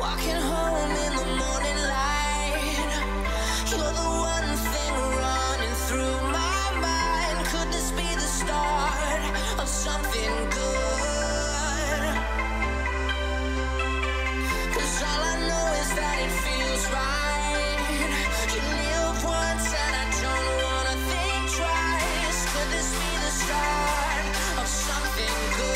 Walking home in the morning light, you're the one thing running through my mind. Could this be the start of something good? 'Cause all I know is that it feels right. You live once and I don't wanna think twice. Could this be the start of something good?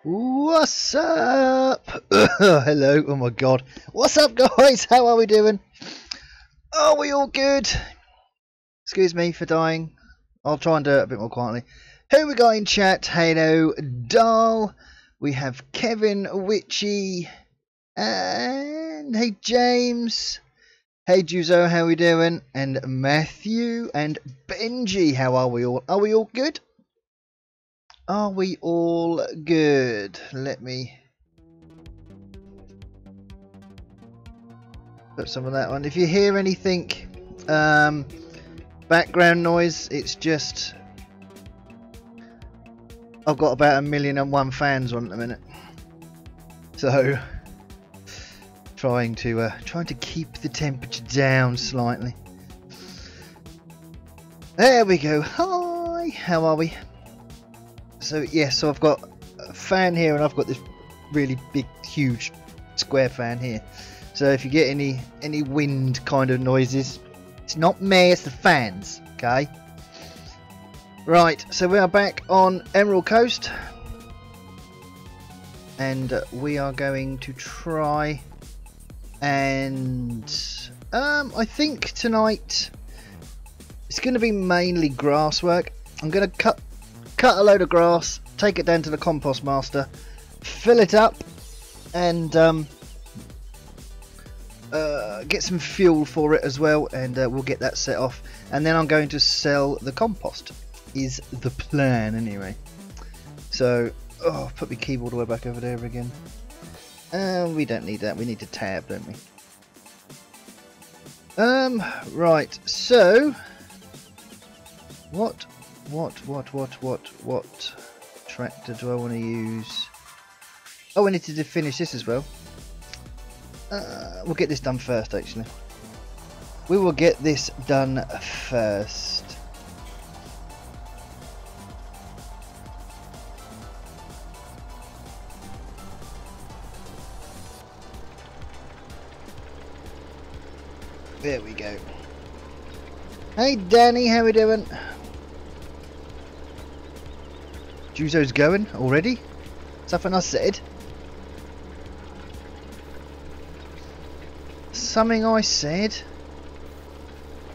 What's up? Hello, oh my god. What's up, guys? How are we doing? Are we all good? Excuse me for dying. I'll try and do it a bit more quietly. Who we got in chat? Hello, Dal. We have Kevin, Witchy, and hey, James. Hey, Juzo, how we doing? And Matthew and Benji, how are we all? Are we all good? Are we all good? Let me put some of that on. If you hear anything background noise, it's just I've got about 1,000,001 fans on at the minute, so trying to keep the temperature down slightly. There we go. Hi, how are we? So yeah, so I've got a fan here and I've got this really big, huge square fan here. So if you get any wind kind of noises, it's not me, it's the fans, okay? Right, so we are back on Emerald Coast. And we are going to try and I think tonight it's going to be mainly grass work. I'm going to cut a load of grass, take it down to the compost master, fill it up, and get some fuel for it as well, and we'll get that set off, and then I'm going to sell the compost, is the plan anyway. So put my keyboard all the way back over there again. We don't need that, we need to tab, don't we? Right, so What tractor do I want to use? Oh, we need to finish this as well. We'll get this done first, actually. We will get this done first. There we go. Hey Danny, how we doing? Juzo's going already? Something I said? Something I said?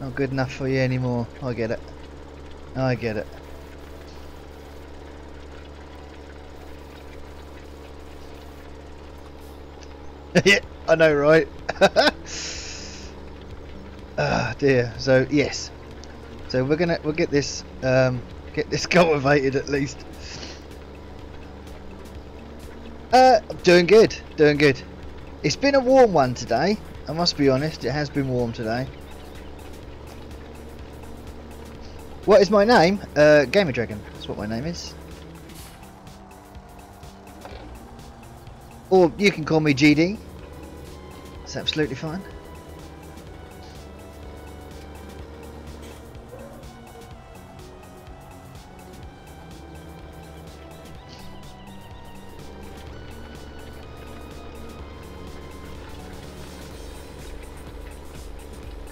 Not good enough for you anymore. I get it. I get it. Yeah, I know, right? Ah dear. So yes. So we'll get this cultivated at least. Doing good. Doing good. It's been a warm one today. I must be honest. It has been warm today. What is my name? Gamer Dragon. That's what my name is. Or you can call me GD. It's absolutely fine.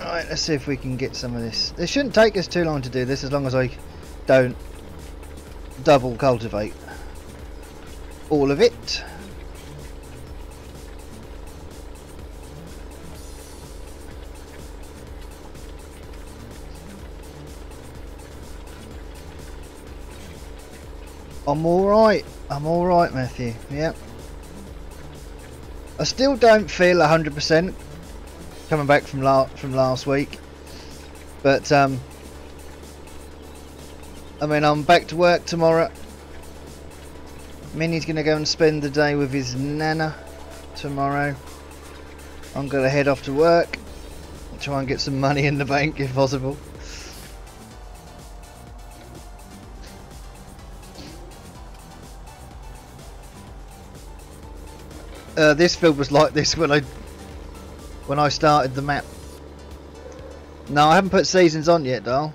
Alright, let's see if we can get some of this. It shouldn't take us too long to do this as long as I don't double cultivate all of it. I'm alright, Matthew, yeah. I still don't feel 100% coming back from last week, but I mean, I'm back to work tomorrow. Minnie's gonna go and spend the day with his nana tomorrow. I'm gonna head off to work, try and get some money in the bank if possible. This field was like this when I started the map. No, I haven't put seasons on yet, Dal,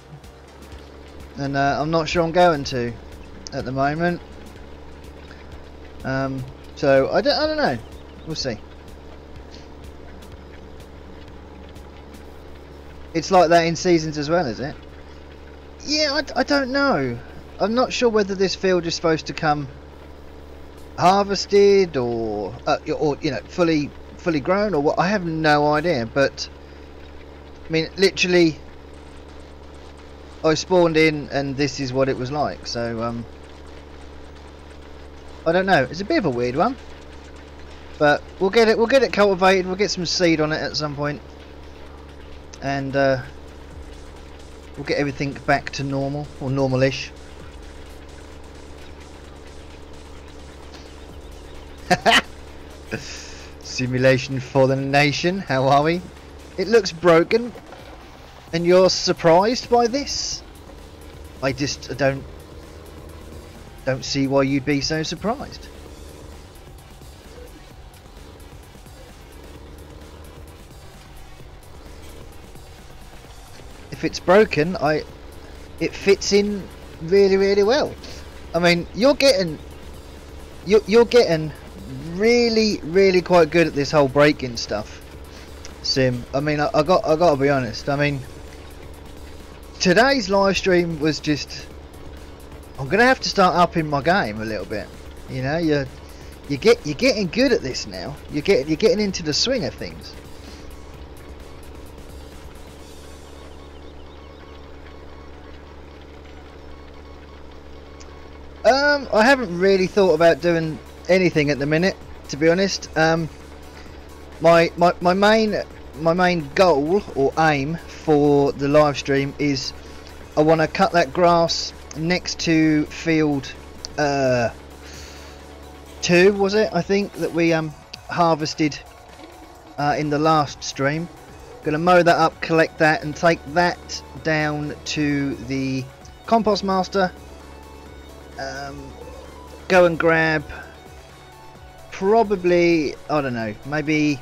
and I'm not sure I'm going to at the moment. So I don't know. We'll see. It's like that in seasons as well, is it? Yeah, I don't know. I'm not sure whether this field is supposed to come harvested or you know, fully grown or what. I have no idea, but I mean, literally I spawned in and this is what it was like, so I don't know. It's a bit of a weird one, but we'll get it cultivated. We'll get some seed on it at some point, and we'll get everything back to normal, or normal-ish. Simulation for the nation. How are we? It looks broken, and you're surprised by this? I just don't see why you'd be so surprised. If it's broken, it fits in really well. I mean, you're getting really quite good at this whole breaking stuff, Sim. I mean, I got to be honest. I mean, today's live stream was just, I'm gonna have to start upping my game a little bit. You know, you're getting good at this now. You're getting into the swing of things. I haven't really thought about doing anything at the minute, to be honest. My main goal or aim for the live stream is I want to cut that grass next to field 2, was it? I think that we harvested in the last stream. Gonna mow that up, collect that, and take that down to the Compost Master, go and grab probably, I don't know, maybe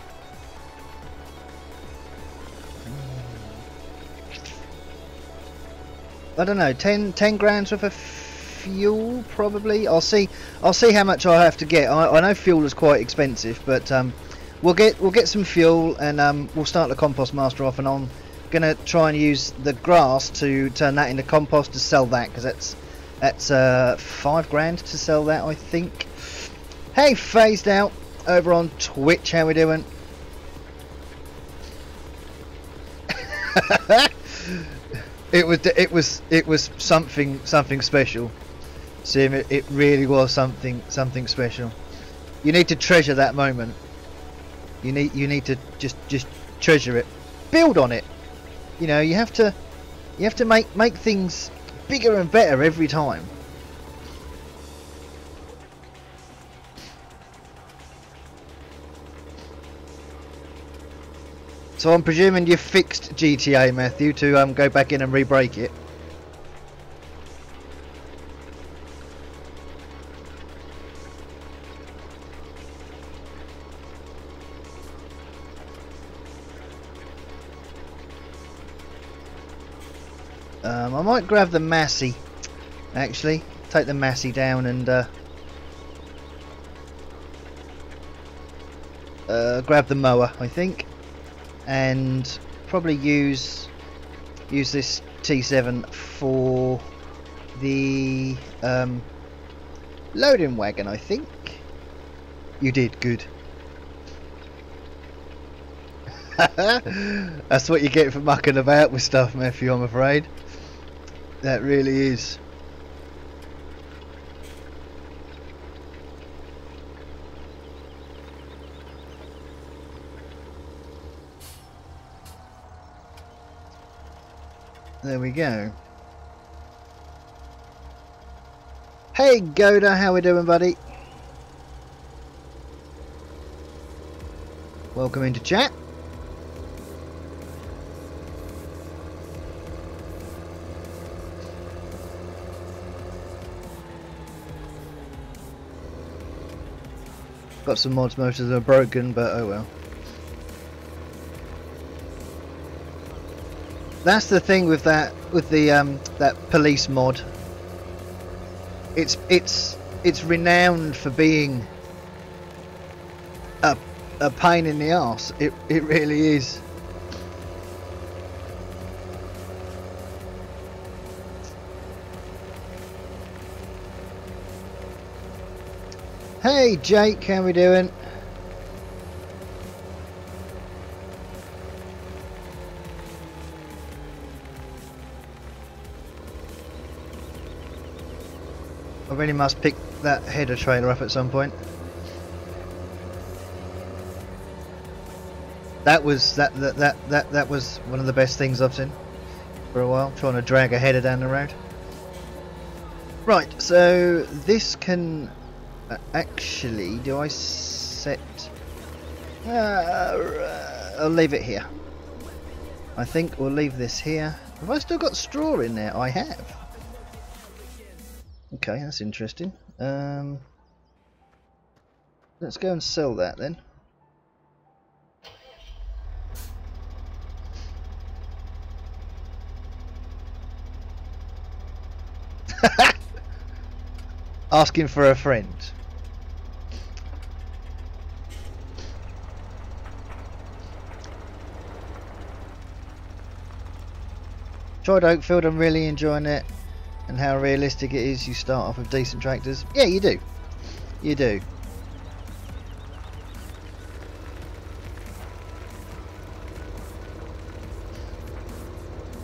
I don't know, 10 grams worth of fuel probably. I'll see how much I have to get. I know fuel is quite expensive, but we'll get some fuel, and we'll start the Compost Master off, and I'm gonna try and use the grass to turn that into compost to sell that, because that's 5 grand to sell that, I think. Hey, Phased Out over on Twitch, how we doing? It was something special, Sim. It really was something special. You need to treasure that moment. You need to just treasure it, build on it. You know, you have to make things bigger and better every time. So I'm presuming you fixed GTA, Matthew, to go back in and re-break it. I might grab the Massey, actually. Take the Massey down and grab the mower, I think. And probably use this T7 for the loading wagon, I think. You did good. That's what you get for mucking about with stuff, Matthew, I'm afraid. That really is. There we go. Hey Goda, how we doing, buddy? Welcome into chat. Got some mods, most of them are broken, but oh well. That's the thing with that, with the that police mod. It's renowned for being a pain in the arse. It really is. Hey Jake, how we doing? I really must pick that header trailer up at some point. That was that was one of the best things I've seen for a while, trying to drag a header down the road. Right, so this can actually, do I set? I'll leave it here. I think we'll leave this here. Have I still got straw in there? I have. Okay, that's interesting. Let's go and sell that then. Asking for a friend. Tried Oakfield, I'm really enjoying it, and how realistic it is. You start off with decent tractors. Yeah, you do. You do.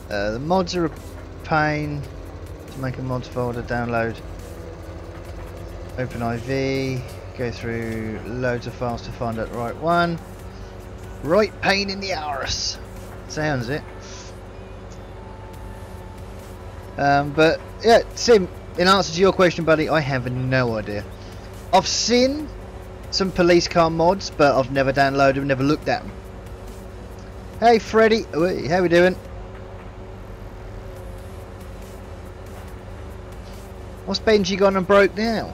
The mods are a pain to make a mods folder, download, open IV, go through loads of files to find out the right one. Right pain in the arse. Sounds it. But yeah, Sim, in answer to your question, buddy, I have no idea. I've seen some police car mods, but I've never downloaded them, never looked at them. Hey Freddy, how we doing? What's Benji gone and broke now?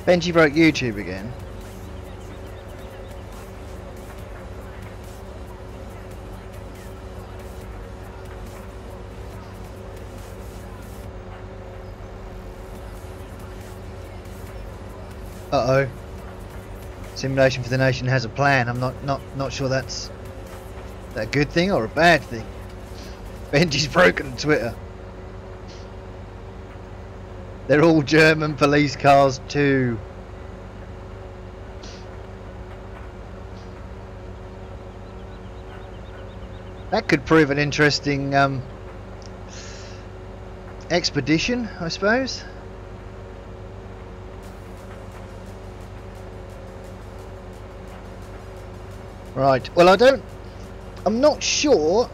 Benji broke YouTube again. Uh-oh. Simulation for the Nation has a plan. I'm not sure that's a good thing or a bad thing. Benji's broken Twitter. They're all German police cars too. That could prove an interesting expedition, I suppose. Right, well I'm not sure,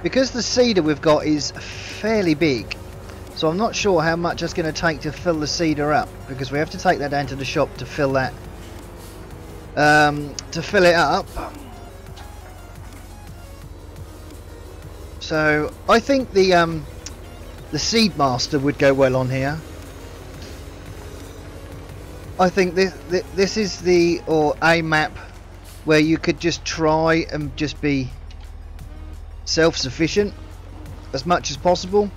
because the cedar we've got is fairly big, so I'm not sure how much it's going to take to fill the cedar up, because we have to take that down to the shop to fill that, to fill it up. So I think the Seedmaster would go well on here. I think this is a map where you could just try and just be self-sufficient as much as possible.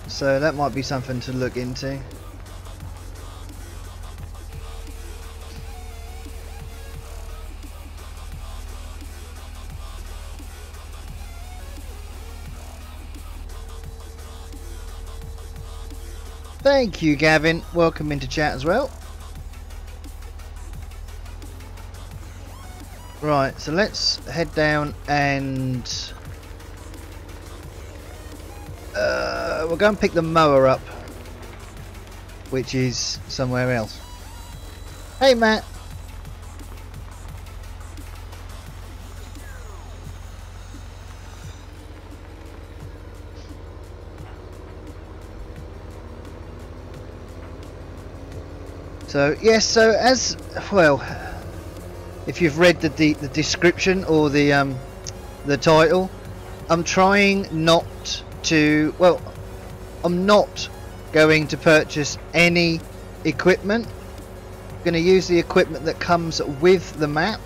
So that might be something to look into. Thank you, Gavin. Welcome into chat as well. Right, so let's head down and we'll go and pick the mower up, which is somewhere else. Hey, Matt. So yes, so as well, if you've read the description or the title, I'm trying not to. Well, I'm not going to purchase any equipment. I'm going to use the equipment that comes with the map.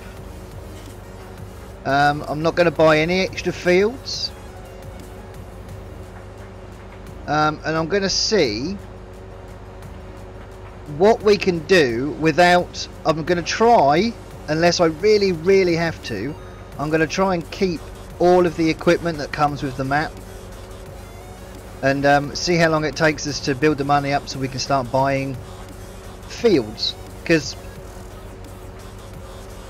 I'm not going to buy any extra fields, and I'm going to see what we can do without. I'm going to try, unless I really have to, I'm going to try and keep all of the equipment that comes with the map, and see how long it takes us to build the money up so we can start buying fields, because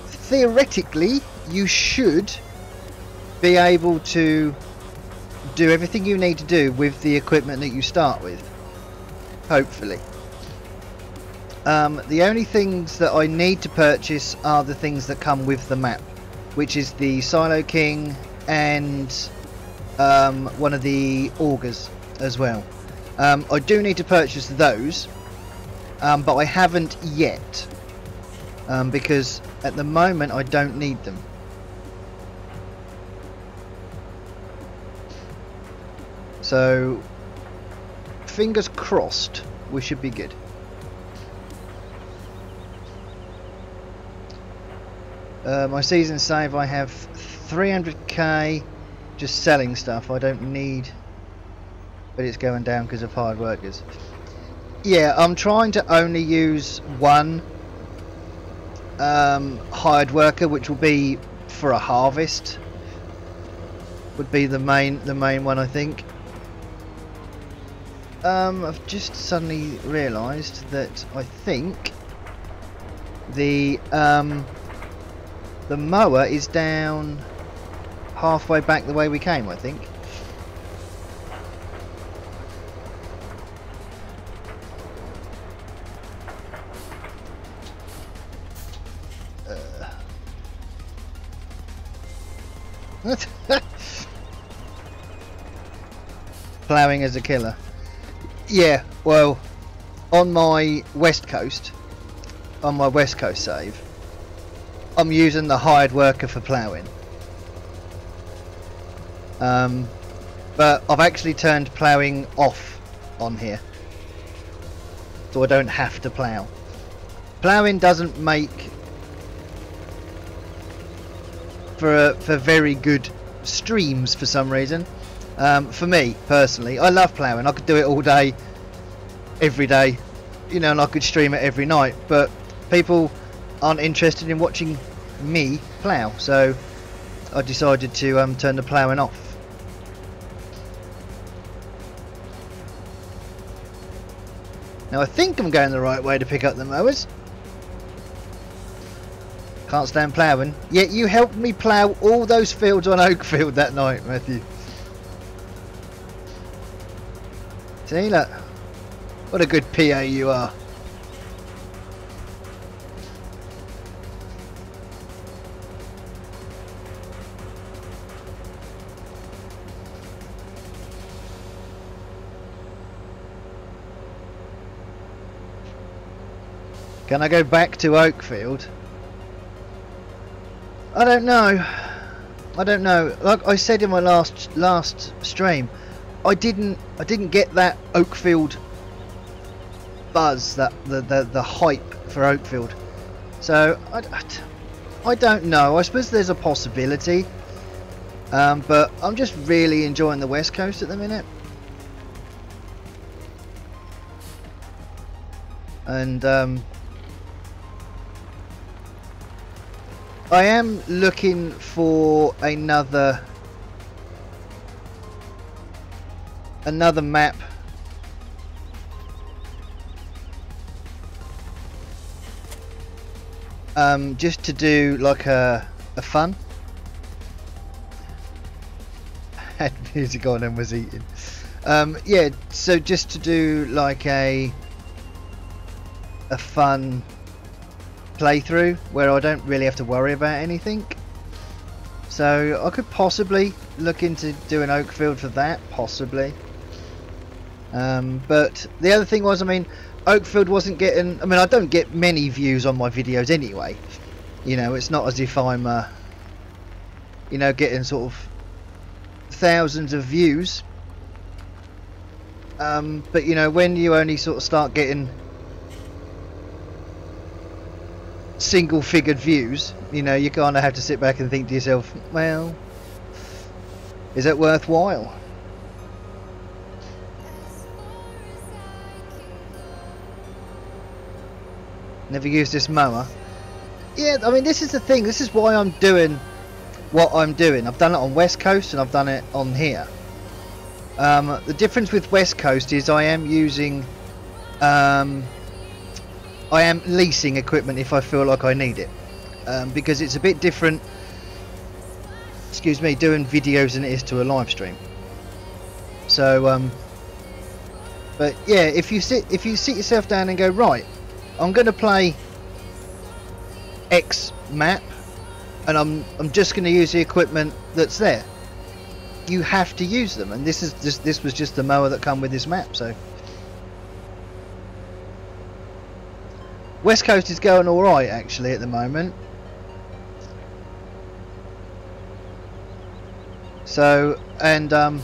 theoretically you should be able to do everything you need to do with the equipment that you start with, hopefully. The only things that I need to purchase are the things that come with the map, which is the Silo King and one of the augers as well. I do need to purchase those, but I haven't yet, because at the moment I don't need them. So fingers crossed, we should be good. My season save, I have 300k just selling stuff I don't need, but it's going down because of hard workers. Yeah, I'm trying to only use one hired worker, which will be for a harvest, would be the main one, I think. I've just suddenly realised that I think the mower is down halfway back the way we came, I think. Ploughing as a killer. Yeah, well, on my west coast save, I'm using the hired worker for ploughing. But I've actually turned ploughing off on here, so I don't have to plough. Ploughing doesn't make for very good streams for some reason. For me personally, I love ploughing. I could do it all day, every day, you know, and I could stream it every night. But people aren't interested in watching me plough, so I decided to turn the ploughing off. Now I think I'm going the right way to pick up the mowers. Can't stand ploughing. Yet you helped me plough all those fields on Oakfield that night, Matthew. See, look. What a good PA you are. Can I go back to Oakfield? I don't know. I don't know. Like I said in my last stream, I didn't get that Oakfield buzz, that the hype for Oakfield. So I don't know. I suppose there's a possibility, but I'm just really enjoying the West Coast at the minute. And I am looking for another map just to do like a fun. Had music on and was eating. Yeah, so just to do like a fun playthrough where I don't really have to worry about anything. So I could possibly look into doing Oakfield for that, possibly. But the other thing was, I mean, Oakfield wasn't getting, I mean, I don't get many views on my videos anyway. You know, it's not as if I'm you know, getting sort of thousands of views. But you know, when you only sort of start getting single figured views, you know, you kind of have to sit back and think to yourself, well, is it worthwhile? Never used this mower. Yeah, I mean, this is the thing, this is why I'm doing what I'm doing. I've done it on West Coast and I've done it on here. The difference with West Coast is I am using I am leasing equipment if I feel like I need it, because it's a bit different, excuse me, doing videos than it is to a live stream. So but yeah, if you sit yourself down and go, right, I'm going to play X map and I'm just going to use the equipment that's there, you have to use them, and this was just the mower that come with this map. So West Coast is going alright actually at the moment. So, and I've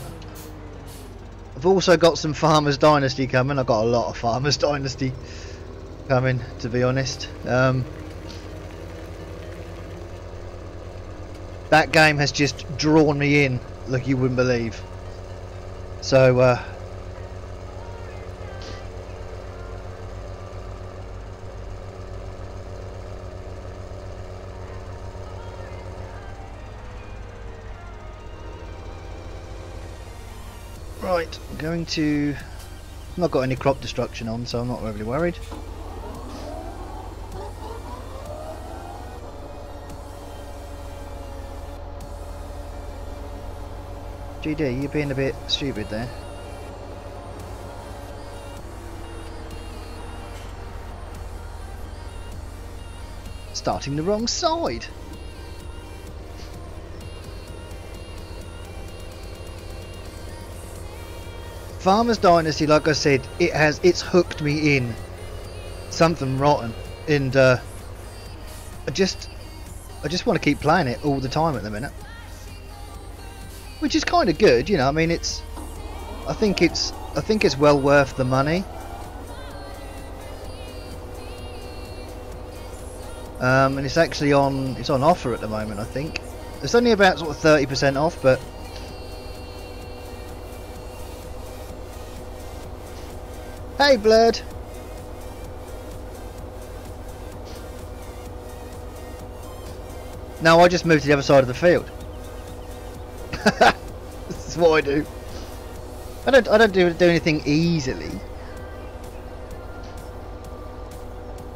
also got some Farmers Dynasty coming. I've got a lot of Farmers Dynasty coming, to be honest. That game has just drawn me in like you wouldn't believe. So right, I'm going to, I've not got any crop destruction on, so I'm not really worried. GD, you're being a bit stupid there. Starting the wrong side. Farmer's Dynasty, like I said, it's hooked me in something rotten, and I just want to keep playing it all the time at the minute, which is kind of good, you know. I mean, I think it's well worth the money. And it's actually on offer at the moment. I think it's only about sort of 30% off, but hey, Blurred. No, I just moved to the other side of the field. This is what I do. I don't do anything easily.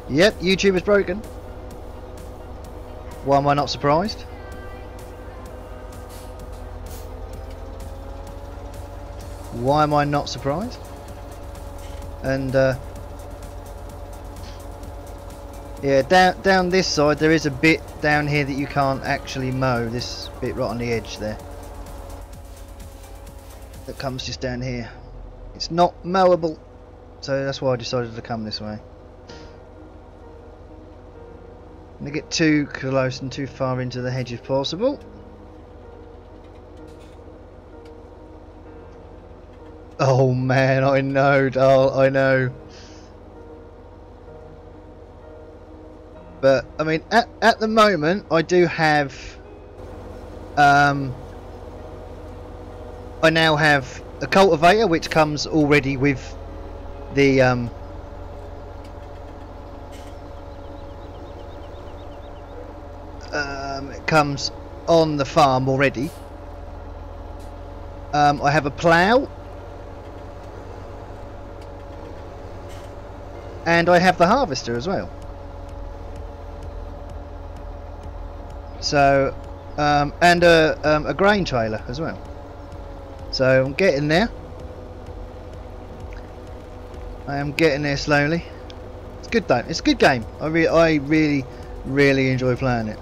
Yep, YouTube is broken. Why am I not surprised? Why am I not surprised? And yeah, down this side there is a bit down here that you can't actually mow. This bit right on the edge there, that comes just down here. It's not mowable, so that's why I decided to come this way. I'm gonna get too close and too far into the hedge if possible. Oh man, I know, Dal, I know. But I mean, at the moment, I do have. I now have a cultivator, which comes already with the it comes on the farm already. I have a plough, and I have the harvester as well. So, and a grain trailer as well. So I'm getting there. I am getting there slowly. It's good though. It's a good game. I really enjoy playing it.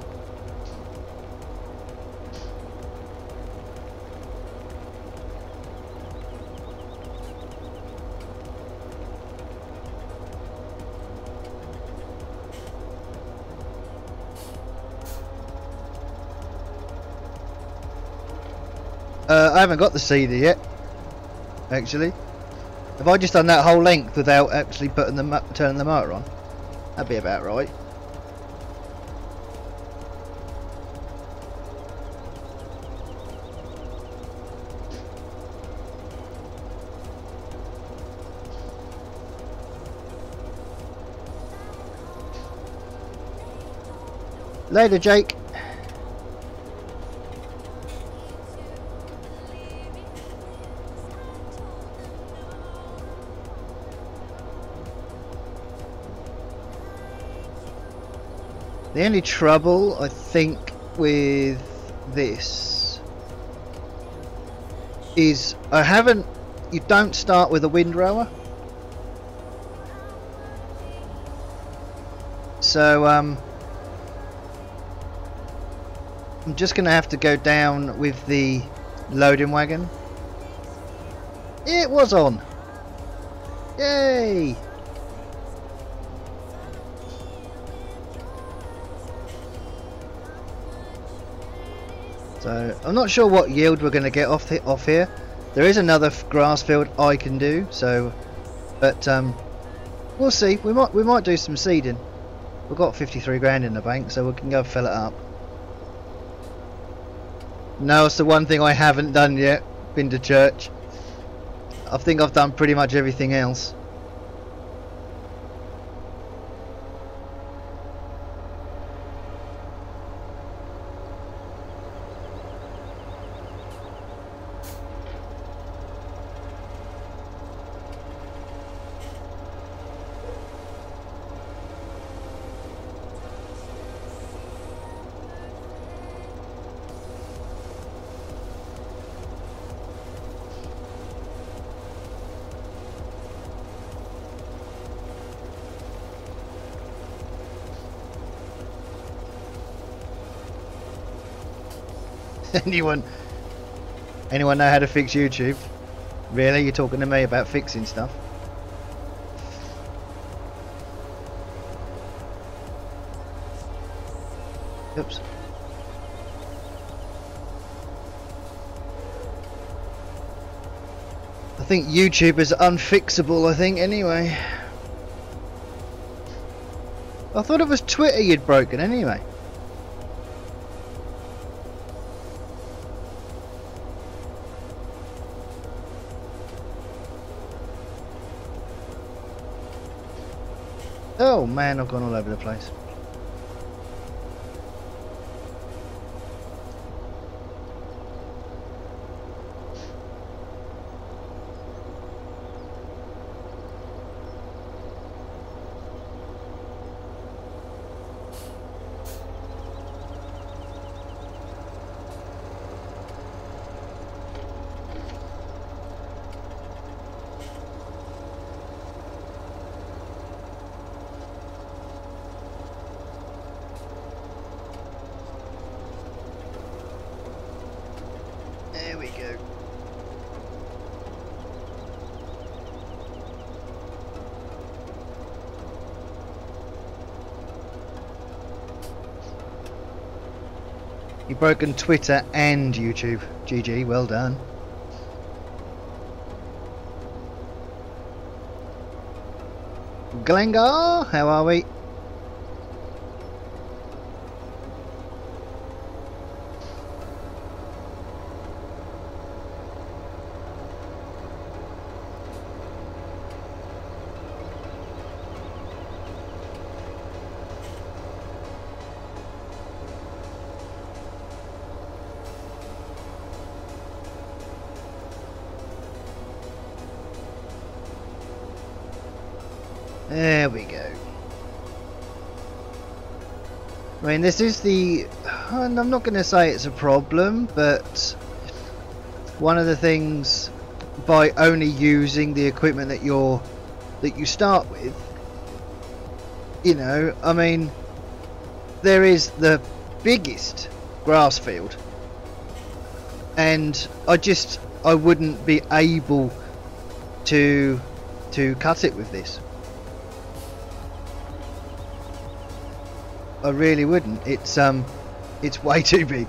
I haven't got the seeder yet, actually. Have I just done that whole length without actually putting turning the motor on? That'd be about right. Later, Jake. The only trouble I think with this is you don't start with a windrower. So I'm just gonna have to go down with the loading wagon. It was on. Yay! So I'm not sure what yield we're going to get off here. There is another grass field I can do, so, but we'll see. We might do some seeding. We've got 53 grand in the bank, so we can go fill it up. No, it's the one thing I haven't done yet. Been to church. I think I've done pretty much everything else. Anyone know how to fix YouTube? Really? You're talking to me about fixing stuff? Oops. I think YouTube is unfixable, I think, anyway. I thought it was Twitter you'd broken anyway. Oh man, I've gone all over the place. There we go. You've broken Twitter and YouTube. GG, well done. Glengar, how are we? There we go. I mean, this is the... and I'm not going to say it's a problem, but one of the things by only using the equipment that you start with, you know, I mean, there is the biggest grass field, and I wouldn't be able to cut it with this. I really wouldn't. It's way too big.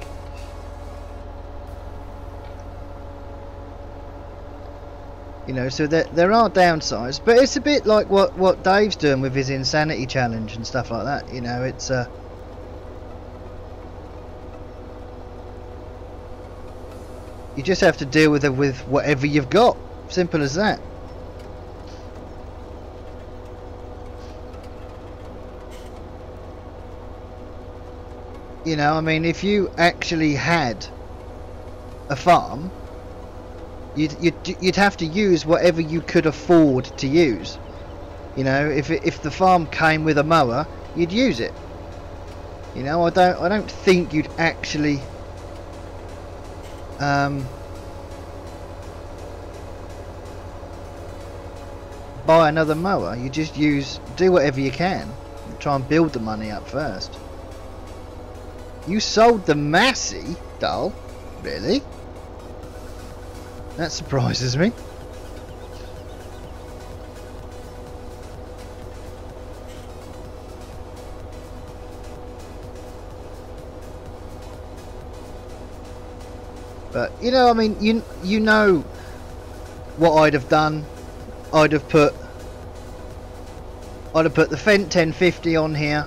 You know, so there are downsides, but it's a bit like what Dave's doing with his insanity challenge and stuff like that. You know, it's you just have to deal with it with whatever you've got. Simple as that. You know, I mean, if you actually had a farm, you'd have to use whatever you could afford to use. You know, if the farm came with a mower, you'd use it. You know, I don't think you'd actually buy another mower. You just do whatever you can. Try and build the money up first. You sold the Massey, Dal? Really? That surprises me. But you know, I mean, you know what I'd have done. I'd have put the Fendt 1050 on here.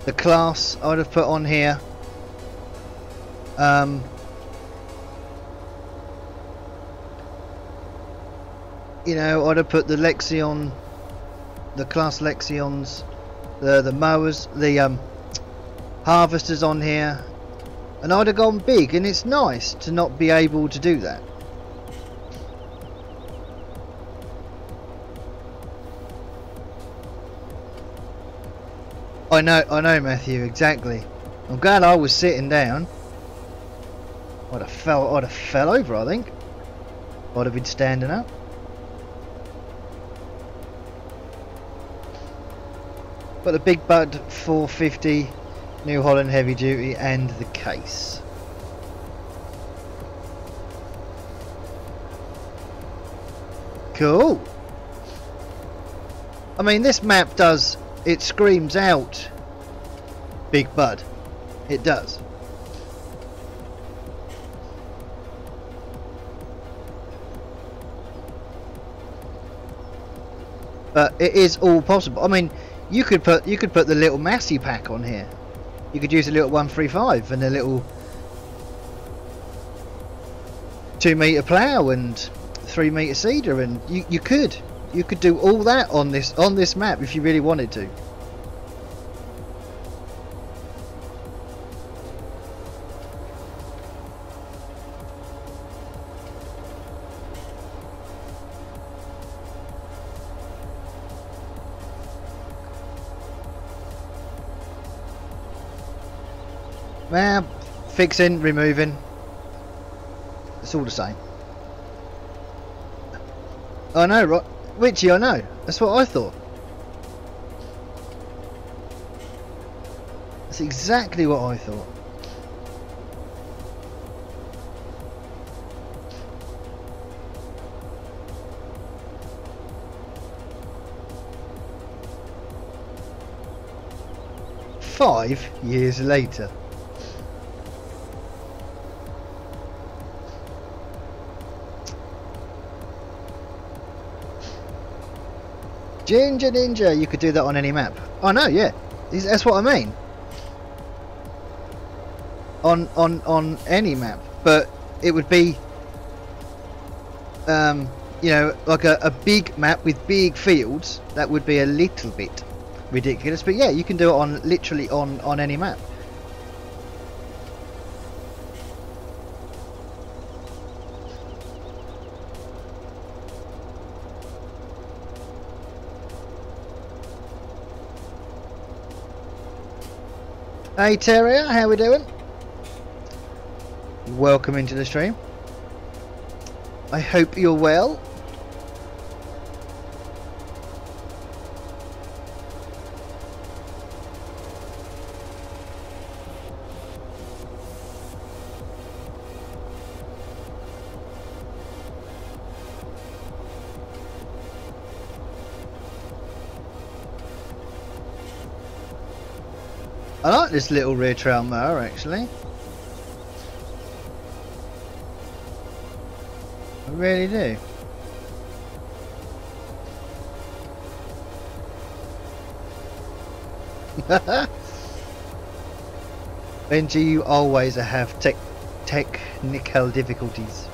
The class I'd have put on here. You know, I'd have put the Lexion, the class Lexions, the mowers, the harvesters on here, and I'd have gone big. And it's nice to not be able to do that. I know, Matthew, exactly. I'm glad I was sitting down. I'd have fell over, I think. I'd have been standing up. Got the Big Bud 450, New Holland heavy duty, and the case. Cool. I mean, this map does, it screams out Big Bud. It does. But it is all possible. I mean, you could put the little Massey pack on here. You could use a little 135 and a little 2-meter plough and 3-meter seeder, and you could do all that on this map if you really wanted to. Well, fixing, removing, it's all the same. I know, right? Witchy, I know. That's what I thought. That's exactly what I thought. Five years later. Ginger Ninja, you could do that on any map. Oh no, yeah, that's what I mean. On any map, but it would be, you know, like a big map with big fields. That would be a little bit ridiculous, but yeah, you can do it on literally on any map. Hey Terrier, how we doing? Welcome into the stream. I hope you're well. I like this little rear trail mower actually. I really do. Benji, you always have technical difficulties.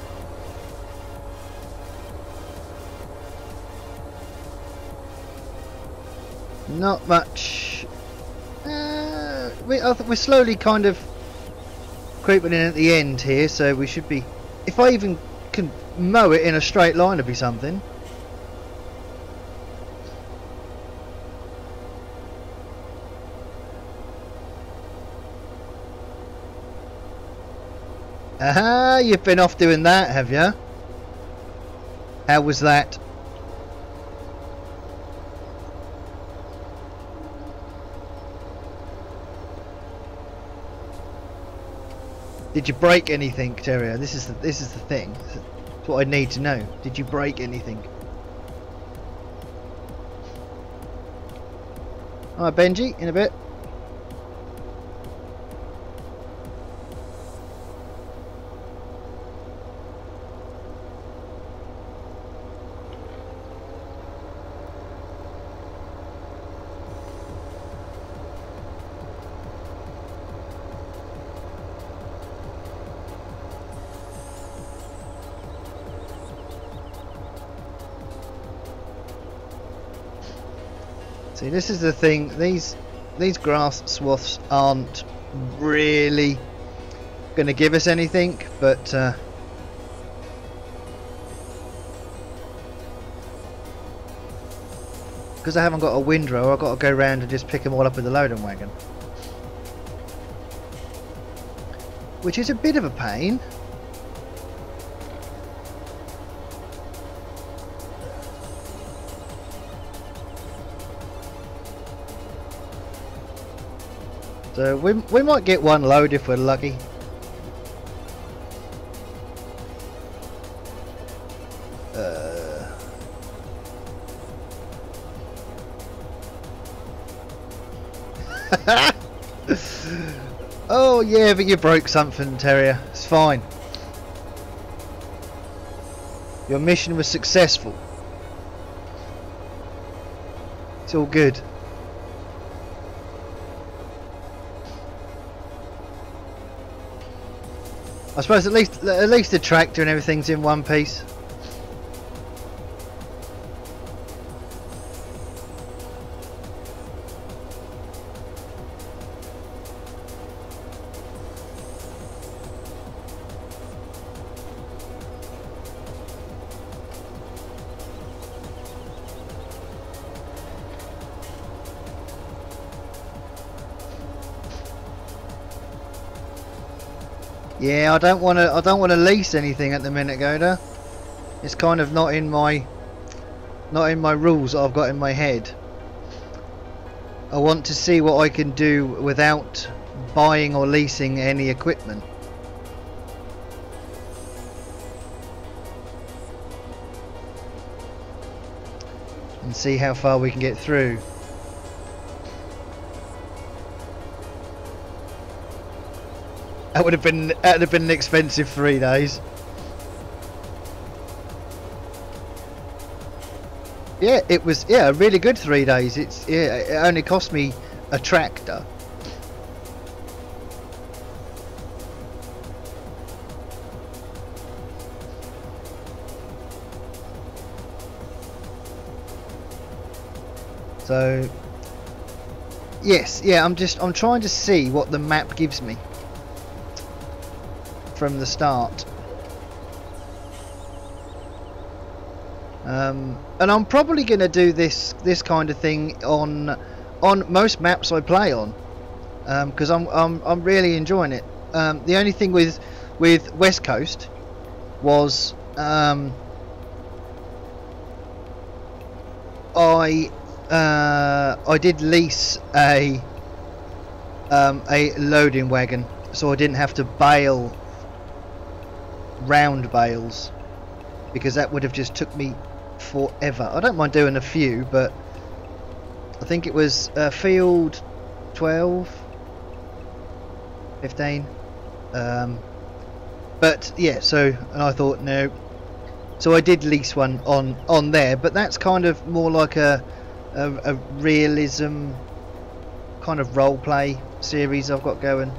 Not much. We're slowly kind of creeping in at the end here, so we should be. If I even can mow it in a straight line, it'd be something. Aha, you've been off doing that, have you? How was that? Did you break anything, Terrier? This is the thing. It's what I need to know. Did you break anything? Alright, Benji, in a bit. See, this is the thing. These grass swaths aren't really going to give us anything, but because I haven't got a windrow, I've got to go around and just pick them all up with the loading wagon, which is a bit of a pain. So we might get one load if we're lucky. Oh yeah, but you broke something, Terrier. It's fine. Your mission was successful. It's all good. I suppose at least the tractor and everything's in one piece. Yeah, I don't want to lease anything at the minute, Goda. It's kind of not in my rules that I've got in my head. I want to see what I can do without buying or leasing any equipment. And see how far we can get through. That would have been an expensive 3 days. Yeah, it was a really good 3 days. It only cost me a tractor. So yes, yeah, I'm trying to see what the map gives me from the start. And I'm probably going to do this kind of thing on most maps I play on, because I'm really enjoying it. The only thing with West Coast was I did lease a loading wagon, so I didn't have to bail round bales, because that would have just took me forever. I don't mind doing a few, but I think it was field 12, 15, but yeah, so, and I thought no, so I did lease one on there, but that's kind of more like a realism kind of role play series I've got going.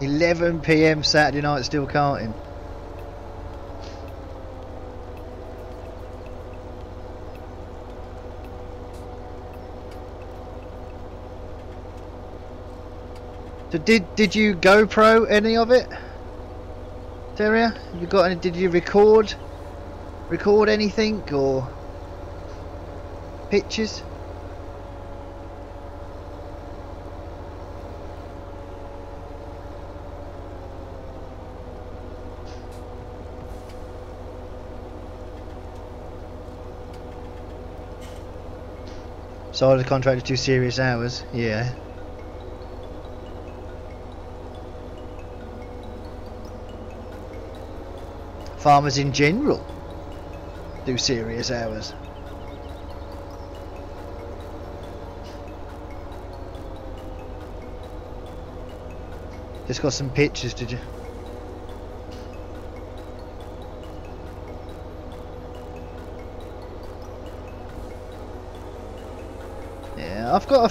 $11 PM Saturday night, still carting. So did you GoPro any of it, Terrier? You got any? Did you record anything or pictures? So I was contracted to serious hours, yeah. Farmers in general do serious hours. Just got some pictures, did you? I've got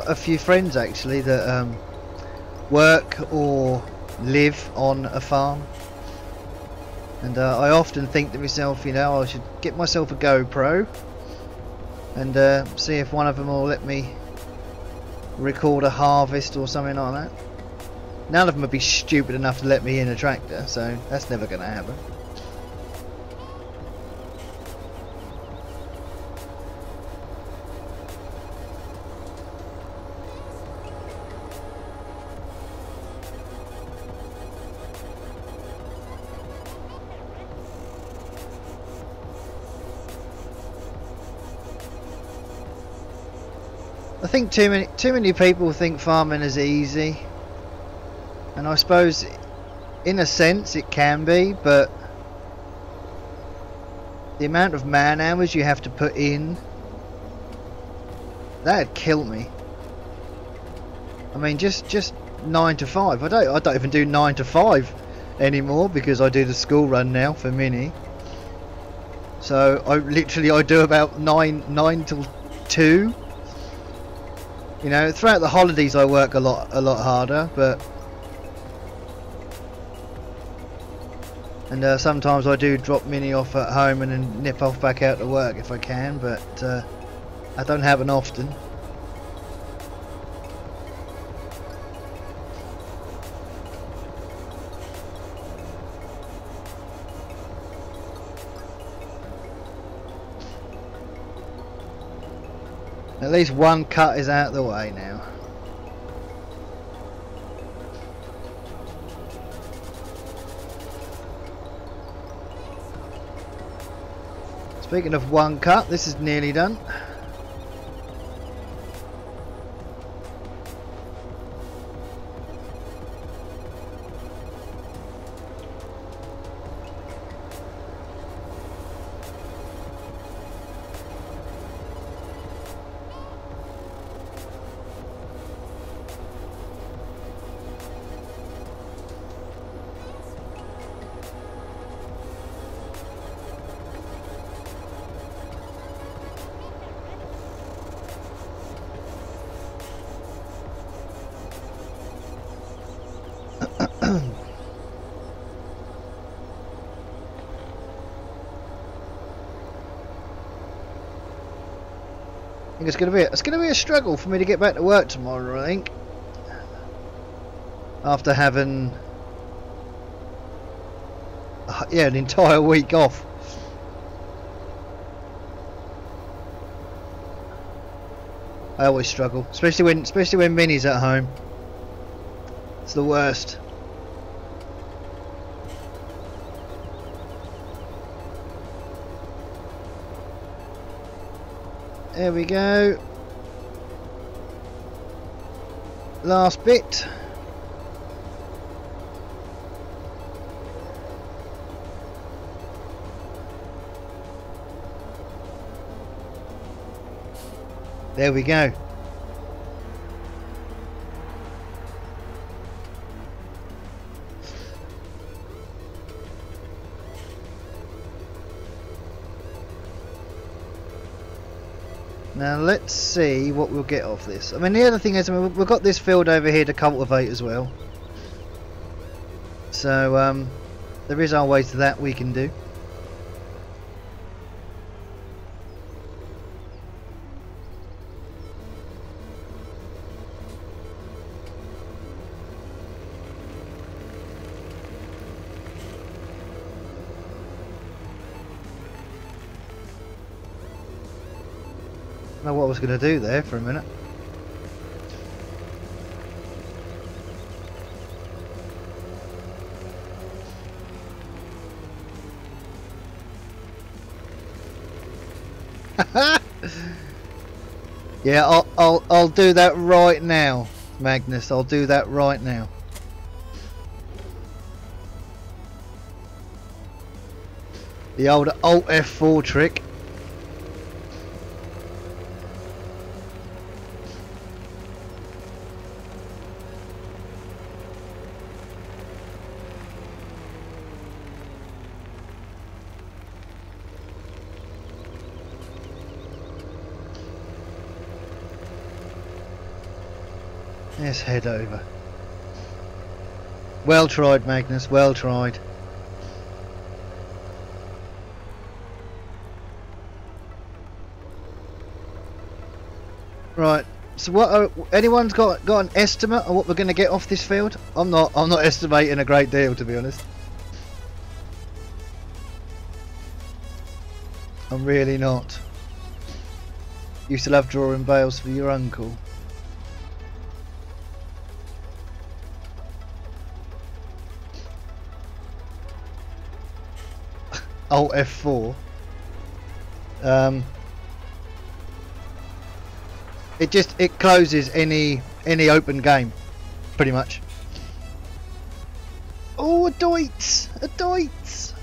a few friends actually that work or live on a farm, and I often think to myself, you know, I should get myself a GoPro and see if one of them will let me record a harvest or something like that. None of them would be stupid enough to let me in a tractor, so that's never going to happen. I think too many people think farming is easy, and I suppose in a sense it can be, but the amount of man hours you have to put in, that'd kill me. I mean, just 9 to 5. I don't even do 9 to 5 anymore because I do the school run now for Mini. So I do about 9 till 2. You know, throughout the holidays I work a lot harder, but sometimes I do drop Mini off at home and then nip off back out to work if I can, but that don't happen often. At least one cut is out of the way now. Speaking of one cut, this is nearly done. I think it's gonna be a struggle for me to get back to work tomorrow, I think. After having an entire week off. I always struggle, especially when Minnie's at home. It's the worst. There we go. Last bit. There we go. Now let's see what we'll get off this. I mean, the other thing is, we've got this field over here to cultivate as well. So there is always that we can do. I don't know what I was going to do there for a minute. Yeah, I'll do that right now, Magnus. I'll do that right now. The old Alt F4 trick. Let's head over. Well tried, Magnus, well tried. Right, so what anyone's got an estimate of what we're going to get off this field? I'm not estimating a great deal, to be honest. I'm really not. Used to love drawing bales for your uncle. Alt F4. It closes any open game, pretty much. Oh, a Deutz! A Deutz!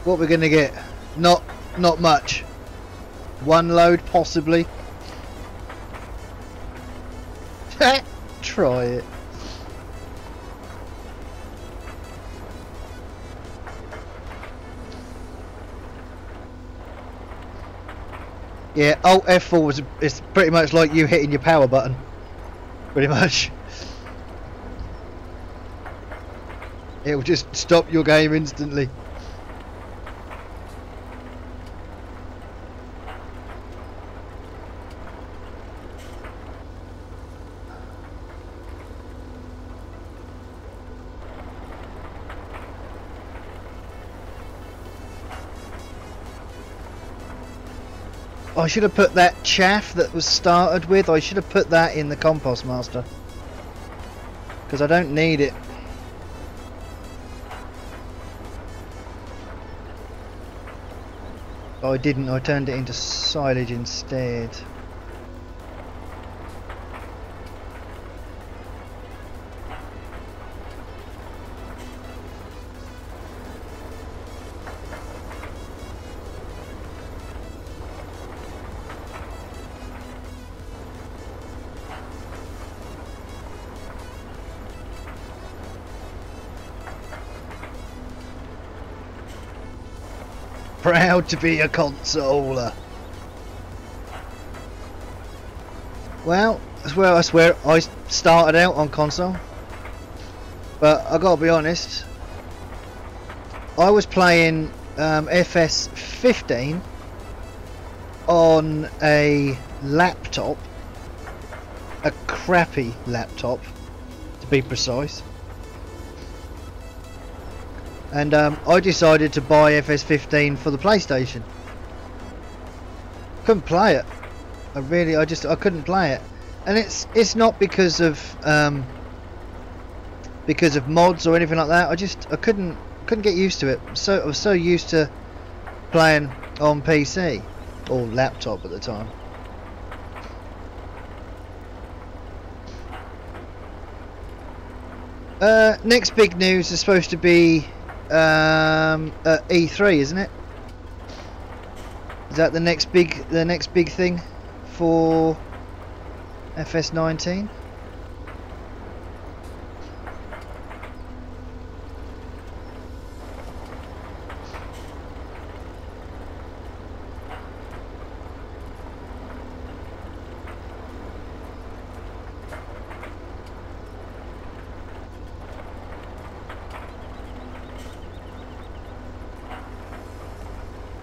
What we're gonna get? Not much. One load possibly. Try it. Yeah, Alt F4 is pretty much like you hitting your power button. Pretty much. It will just stop your game instantly. I should have put that chaff that was started with, I should have put that in the compost master. Because I don't need it. Oh, I didn't, I turned it into silage instead. Proud to be a consoler. Well, that's where I started out on console. But I gotta be honest, I was playing FS15 on a laptop, a crappy laptop to be precise. And I decided to buy FS15 for the PlayStation. Couldn't play it. I couldn't play it, and it's not because of mods or anything like that. I couldn't get used to it. So I was so used to playing on PC or laptop at the time. Next big news is supposed to be E3, isn't it? Is that the next big thing for FS19?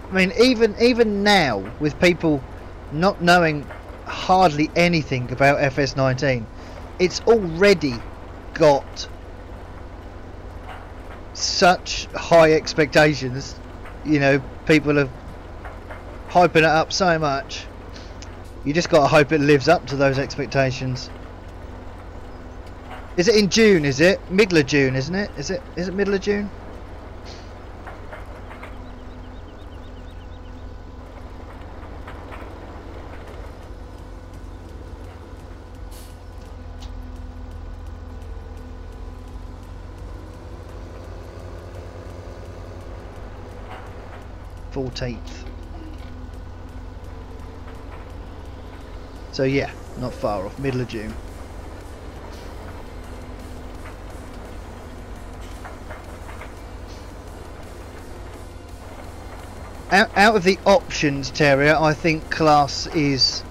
I mean, even now, with people not knowing hardly anything about FS19, it's already got such high expectations. You know, people are hyping it up so much. You just got to hope it lives up to those expectations. Is it in June? Is it middle of June? Isn't it? Is it middle of June? So yeah, not far off, middle of June. Out of the options, Terrier, I think class is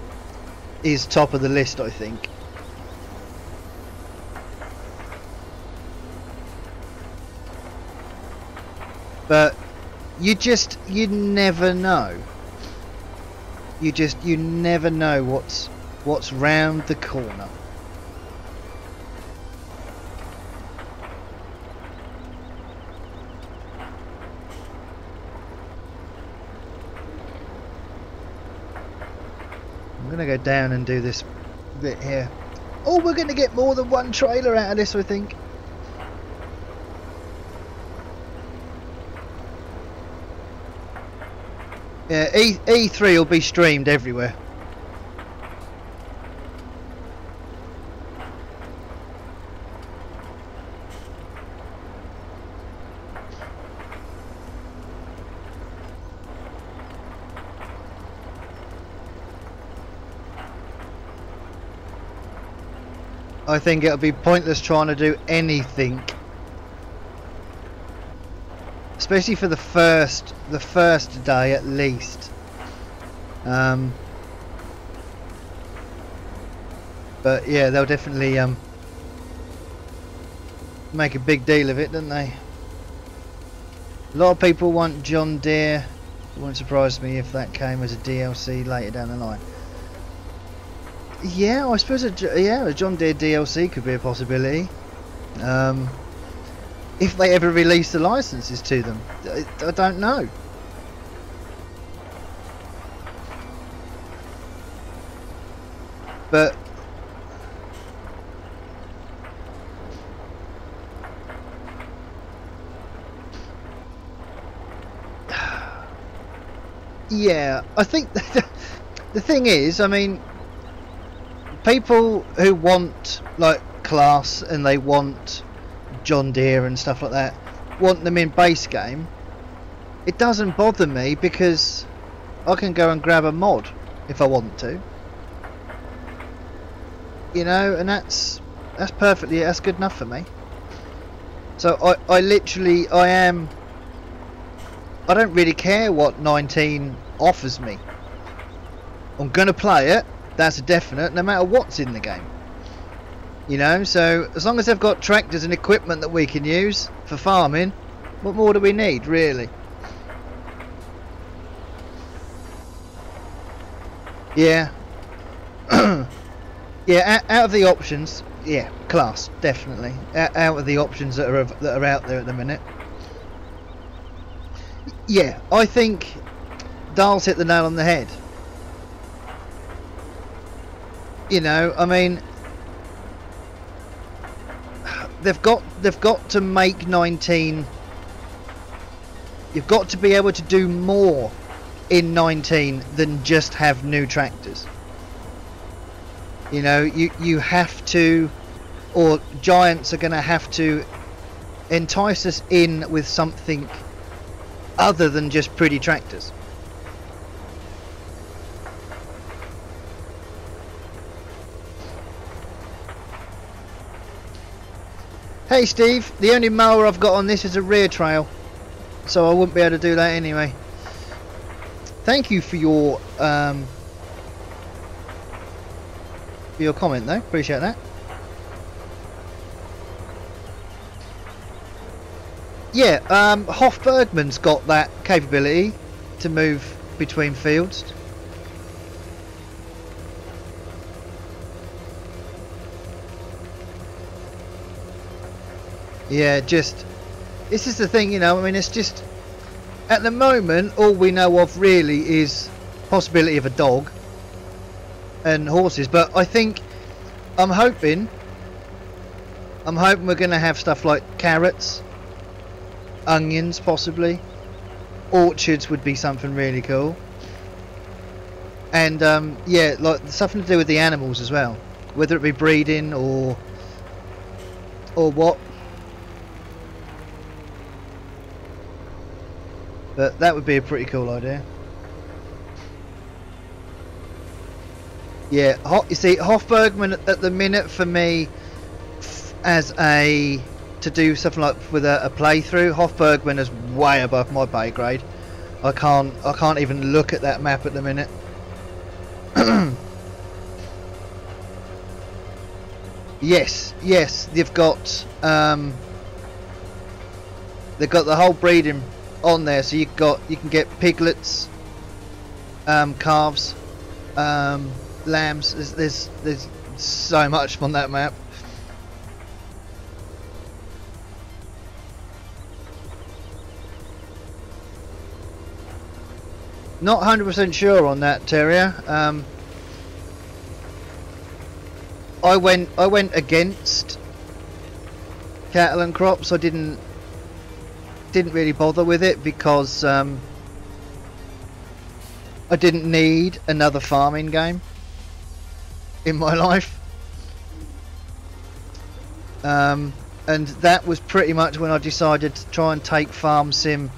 top of the list, I think. But you never know. You never know what's round the corner. I'm gonna go down and do this bit here. Oh, we're gonna get more than one trailer out of this, I think. Yeah, E3 will be streamed everywhere. I think it'll be pointless trying to do anything, especially for the first day at least. But yeah, they'll definitely make a big deal of it, don't they? A lot of people want John Deere. It wouldn't surprise me if that came as a DLC later down the line. Yeah, I suppose a John Deere DLC could be a possibility. If they ever release the licenses to them, I don't know. But yeah, I think the thing is, I mean, people who want like class and they want John Deere and stuff like that, want them in base game. It doesn't bother me because I can go and grab a mod if I want to, you know, and that's good enough for me. So I don't really care what 19 offers me. I'm gonna play it, that's a definite, no matter what's in the game. You know, so as long as they've got tractors and equipment that we can use for farming, what more do we need, really? Yeah. Yeah, out of the options, yeah, class, definitely. Out of the options that are out there at the minute. Yeah, I think Dal's hit the nail on the head. You know, I mean, they've got to make 19. You've got to be able to do more in 19 than just have new tractors. You know, you have to, or Giants are going to have to entice us in with something other than just pretty tractors. Hey Steve, the only mower I've got on this is a rear trail, so I wouldn't be able to do that anyway. Thank you for your comment though, appreciate that. Yeah, Hofbergman's got that capability to move between fields. Yeah, just, this is the thing, you know, I mean, it's just, at the moment, all we know of really is possibility of a dog and horses, but I think, I'm hoping we're going to have stuff like carrots, onions possibly, orchards would be something really cool, and yeah, like something to do with the animals as well, whether it be breeding or what. But that would be a pretty cool idea. Yeah, you see, Hofbergman at the minute for me, to do something like with a playthrough, Hofbergman is way above my pay grade. I can't even look at that map at the minute. Yes, they've got the whole breeding on there, so you can get piglets, calves, lambs. There's so much on that map. Not 100% sure on that, Terrier. I went against cattle and crops. I didn't really bother with it because I didn't need another farming game in my life, and that was pretty much when I decided to try and take farm sim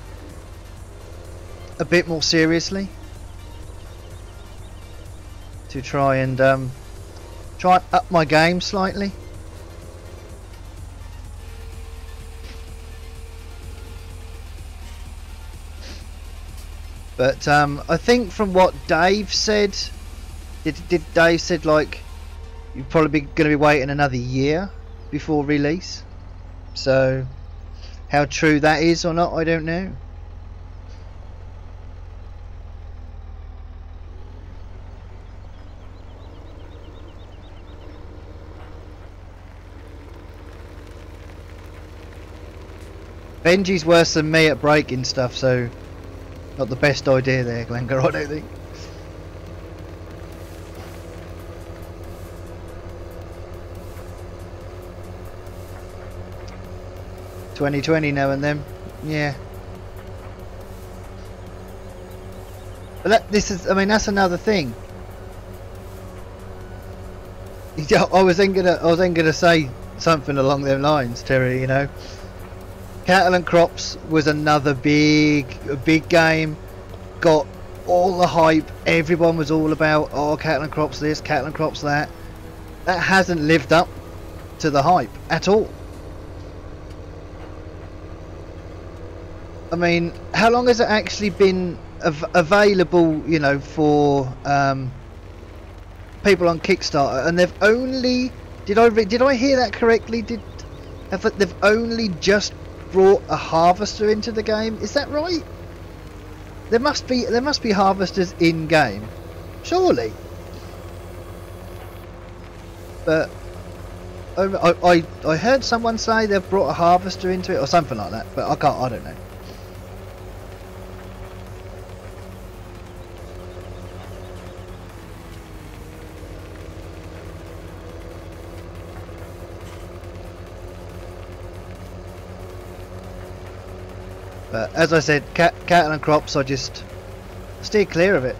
a bit more seriously, to try and up my game slightly. But I think from what Dave said, did Dave said like you're probably going to be waiting another year before release. So how true that is or not, I don't know. Benji's worse than me at breaking stuff, so not the best idea there, Glengar, I don't think. $2020 now and then, yeah. But this is, I mean, that's another thing. I was then gonna say something along them lines, Terry. You know, Cattle and Crops was another big game. Got all the hype. Everyone was all about, oh, Cattle and Crops this, Cattle and Crops that. That hasn't lived up to the hype at all. I mean, how long has it actually been available, you know, for people on Kickstarter? And they've only, did I hear that correctly? They've only just brought a harvester into the game? Is that right? There must be harvesters in game, surely. But I heard someone say they've brought a harvester into it or something like that, but I don't know. But as I said, cattle and crops, I just steer clear of it.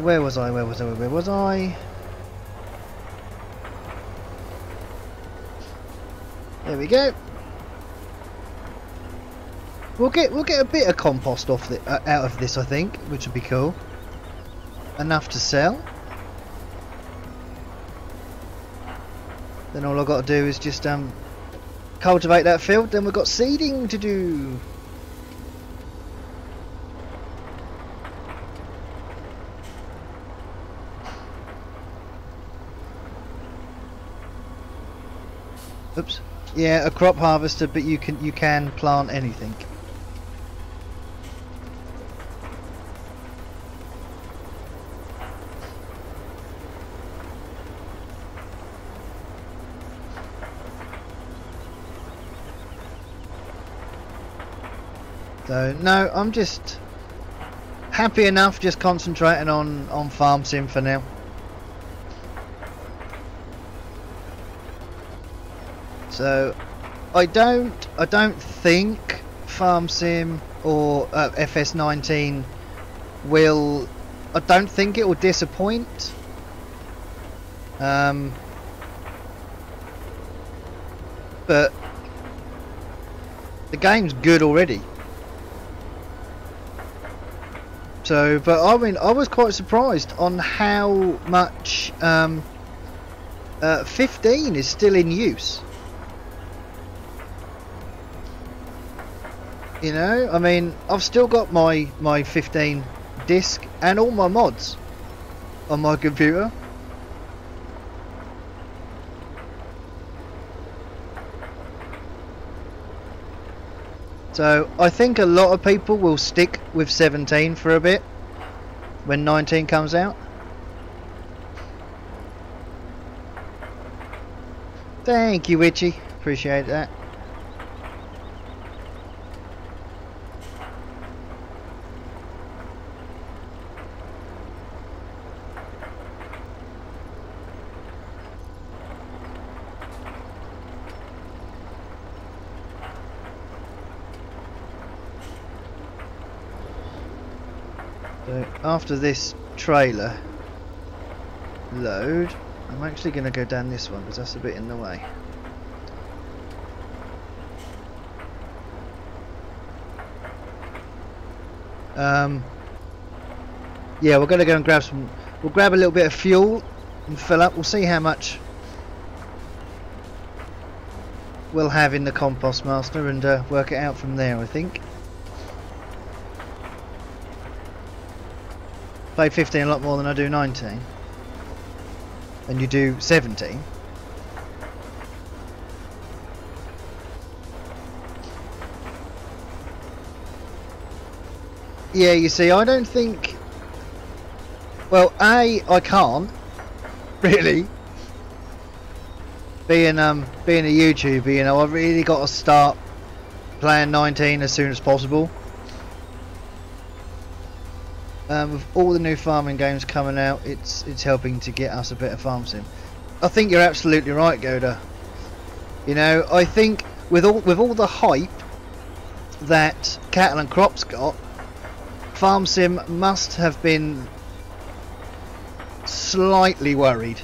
Where was I? There we go. We'll get a bit of compost off out of this, I think, which would be cool. Enough to sell. Then all I've got to do is just cultivate that field. Then we've got seeding to do. Oops. Yeah, a crop harvester, but you can plant anything. So no, I'm just happy enough just concentrating on farm sim for now. So I don't think farm sim or FS19 will, I don't think it will disappoint. But the game's good already. So, but I mean, I was quite surprised on how much 15 is still in use. You know, I mean, I've still got my 15 disc and all my mods on my computer. So I think a lot of people will stick with 17 for a bit when 19 comes out. Thank you, Witchy. Appreciate that. So after this trailer load, I'm actually going to go down this one because that's a bit in the way. Yeah, we're going to go and grab some. We'll grab a little bit of fuel and fill up. We'll see how much we'll have in the compost master and work it out from there, I think. Play 15 a lot more than I do 19. And you do 17. Yeah, you see, I don't think... Well, I can't, really. Being a YouTuber, you know, I've really got to start playing 19 as soon as possible. With all the new farming games coming out, it's helping to get us a better farm sim. I think you're absolutely right, Goda. You know, I think with all the hype that Cattle and Crops got, farm sim must have been slightly worried.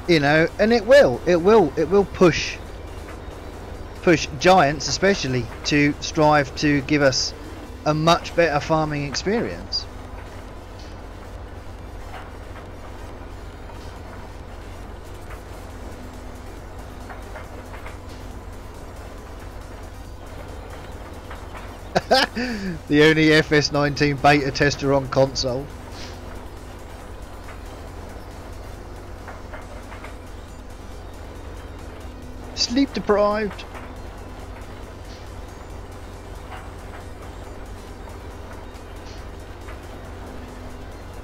You know, and it will push giants especially to strive to give us a much better farming experience. The only FS19 beta tester on console. Sleep deprived.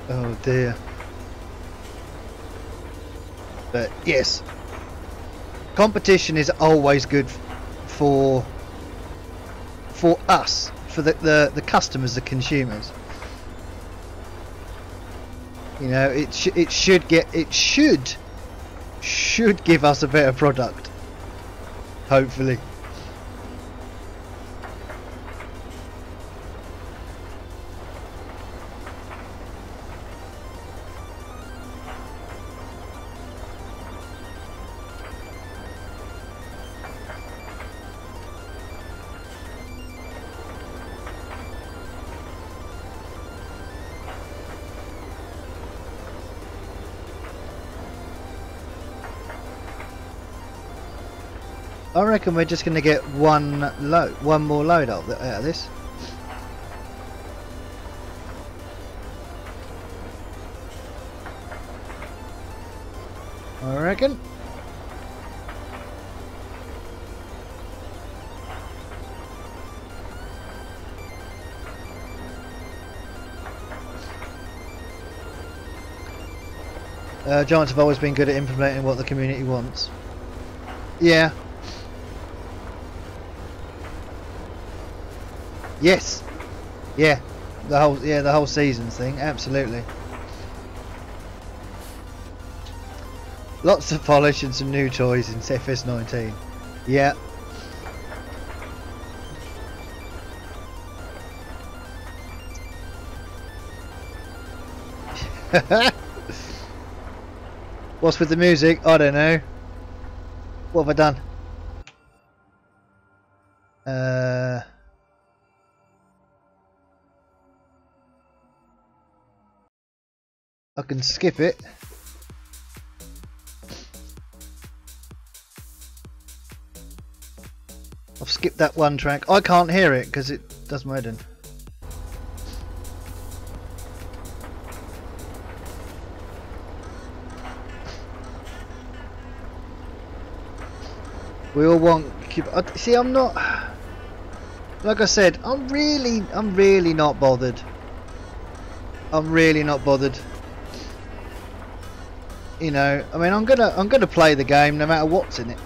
Oh dear. But yes, competition is always good for us, for the customers, the consumers. You know, it should give us a better product, hopefully. I reckon we're just going to get one more load out of this. I reckon. Giants have always been good at implementing what the community wants. Yeah. Yes. Yeah. The whole seasons thing, absolutely. Lots of polish and some new toys in FS19. Yeah. What's with the music? I don't know. What have I done? I can skip it. I've skipped that one track. I can't hear it because it does my head in. We all want. See, I'm not. Like I said, I'm really not bothered. I'm really not bothered. You know, I mean, I'm gonna play the game no matter what's in it.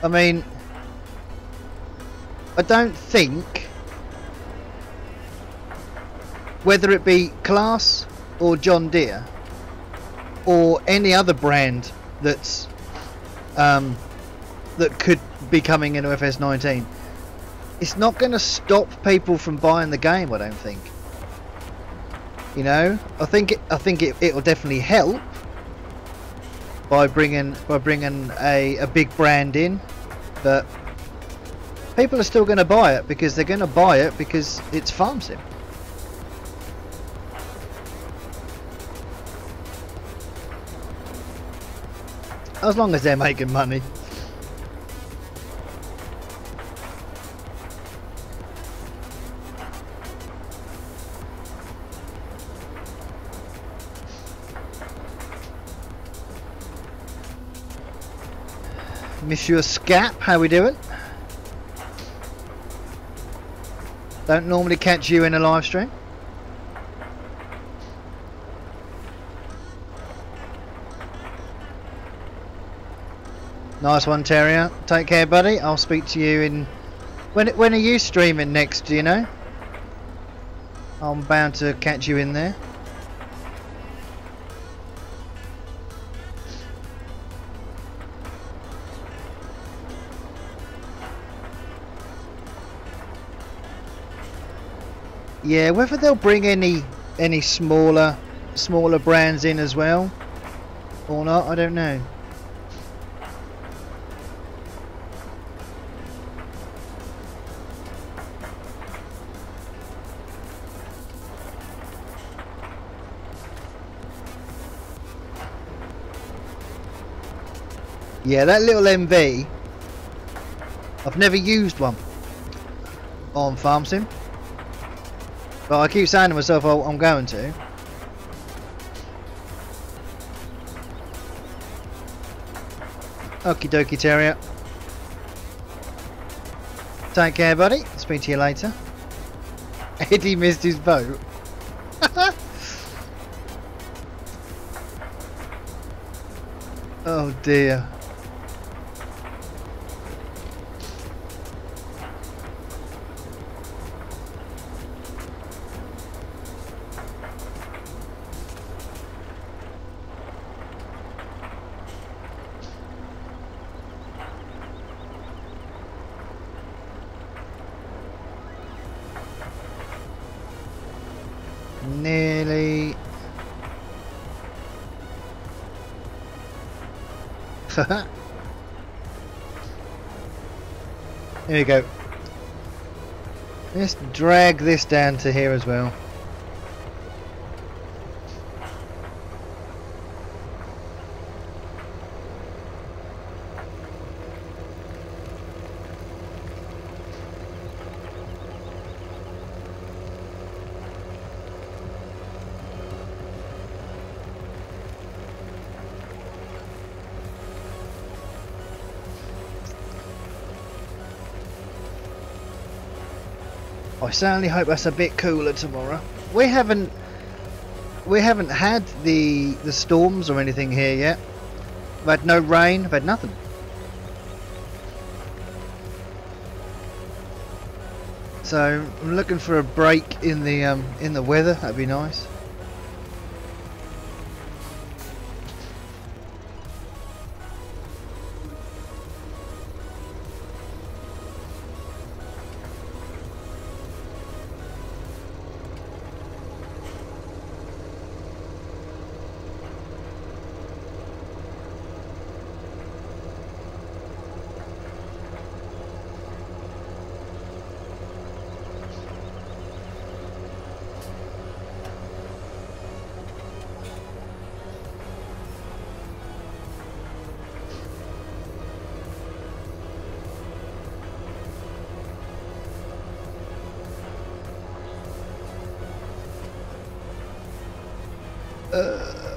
I mean, I don't think, whether it be Class or John Deere or any other brand that's that could be coming into FS19, it's not going to stop people from buying the game. I don't think. You know, I think it will definitely help by bringing a big brand in, but People are still going to buy it because they're going to buy it because it's farm sim. As long as they're making money. Monsieur Scap, how we doing? Don't normally catch you in a live stream. Nice one, Terrier. Take care, buddy. I'll speak to you in... When are you streaming next, do you know? I'm bound to catch you in there. Yeah, whether they'll bring any smaller brands in as well or not, I don't know. Yeah, that little MV, I've never used one on Farm Sim, but I keep saying to myself, oh, I'm going to. Okie dokie, Terrier. Take care, buddy. Speak to you later. Eddie missed his boat. Oh dear. Nearly. Here we go. Let's drag this down to here as well. I certainly hope that's a bit cooler tomorrow. We haven't had the storms or anything here yet. We've had no rain, we've had nothing. So I'm looking for a break in the weather. That'd be nice.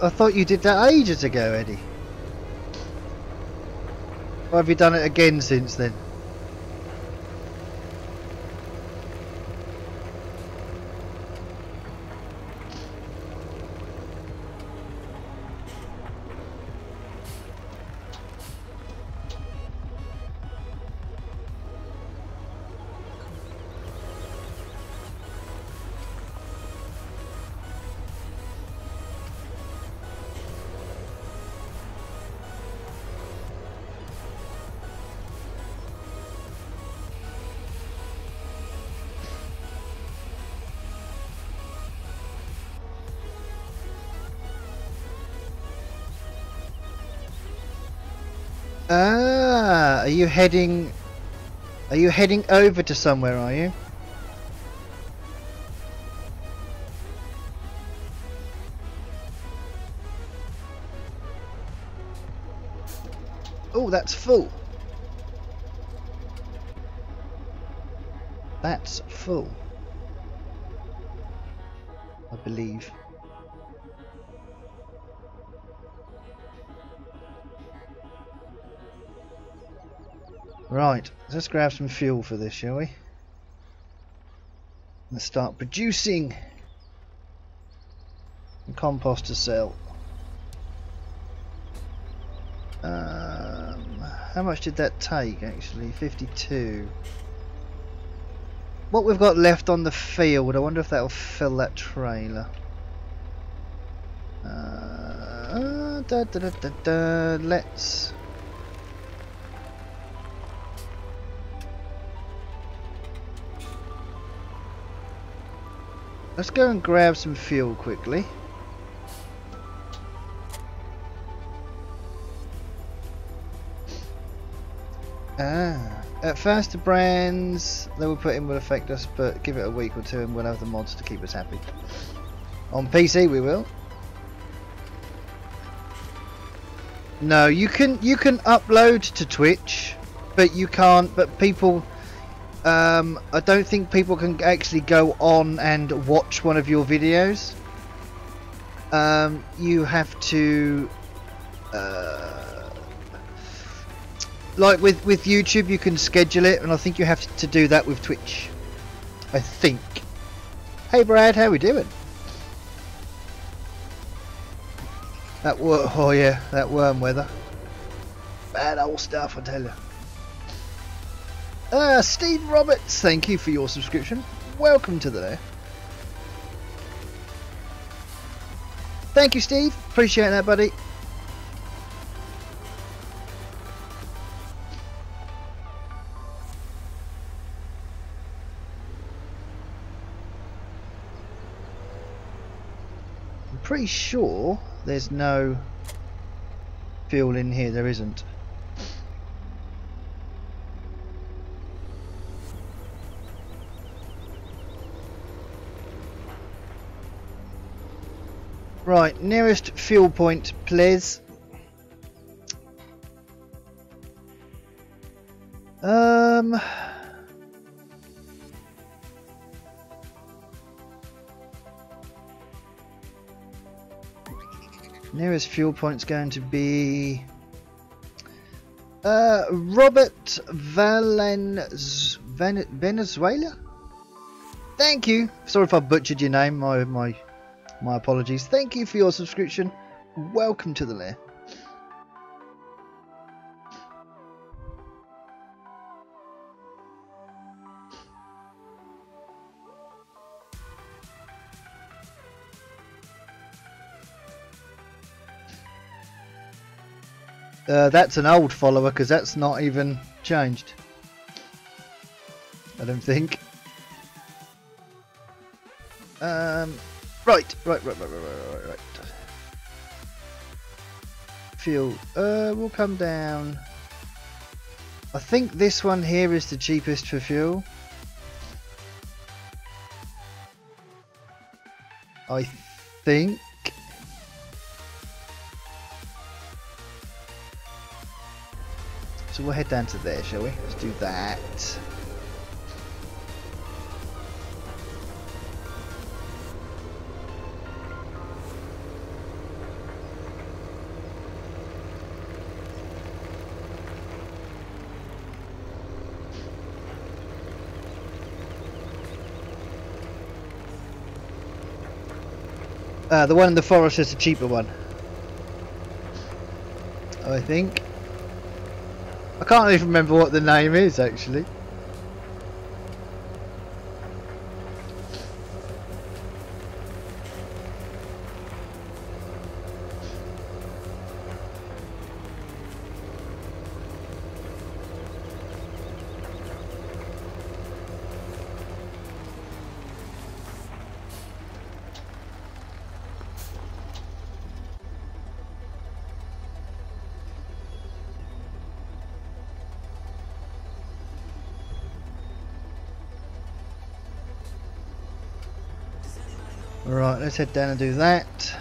I thought you did that ages ago, Eddie. Or have you done it again since then? Ah, are you heading Are you heading over to somewhere, are you? Oh, that's full. That's full. I believe. Right, let's grab some fuel for this, shall we? Let's start producing. And compost to sell. How much did that take actually? 52. What we've got left on the field, I wonder if that'll fill that trailer. Let's go and grab some fuel quickly. At first the brands that we put in will affect us, but give it a week or two and we'll have the mods to keep us happy. On PC we will. No, you can upload to Twitch, but you can't. But people, I don't think people can actually go on and watch one of your videos. You have to, like with YouTube, you can schedule it, and I think you have to do that with Twitch. I think. Hey Brad, how we doing? That oh yeah, that worm weather. Bad old stuff, I tell you. Steve Roberts, thank you for your subscription. Welcome to the there. Thank you, Steve. Appreciate that, buddy. I'm pretty sure there's no fuel in here. There isn't. Right, nearest fuel point, please. Nearest fuel point's going to be Robert Venezuela. Thank you. Sorry if I butchered your name. My apologies. Thank you for your subscription. Welcome to the lair. That's an old follower because that's not even changed. I don't think. Right. Fuel. We'll come down. I think this one here is the cheapest for fuel. I think. So we'll head down to there, shall we? Let's do that. The one in the forest is the cheaper one, I think. I can't even remember what the name is actually. Alright, let's head down and do that.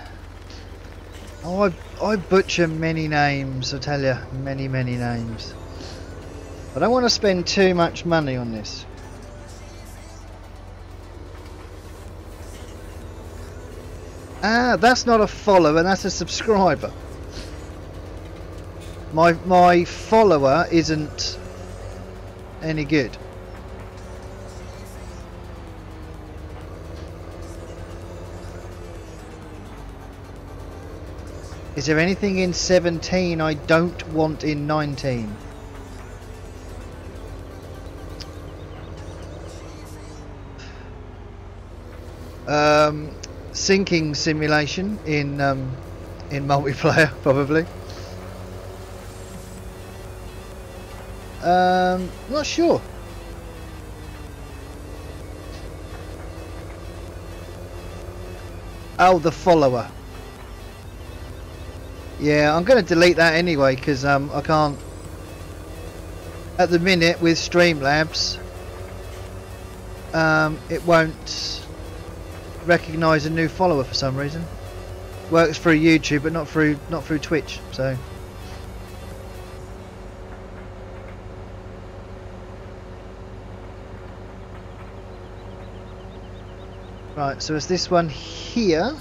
Oh, I butcher many names, I tell you. Many names. I don't want to spend too much money on this. Ah, that's not a follower, that's a subscriber. My follower isn't any good. Is there anything in 17 I don't want in 19? Sinking simulation in multiplayer, probably. Not sure. Oh, the follower. Yeah, I'm going to delete that anyway because I can't. At the minute with Streamlabs, it won't recognise a new follower for some reason. Works through YouTube, but not through Twitch. So. Right, so it's this one here.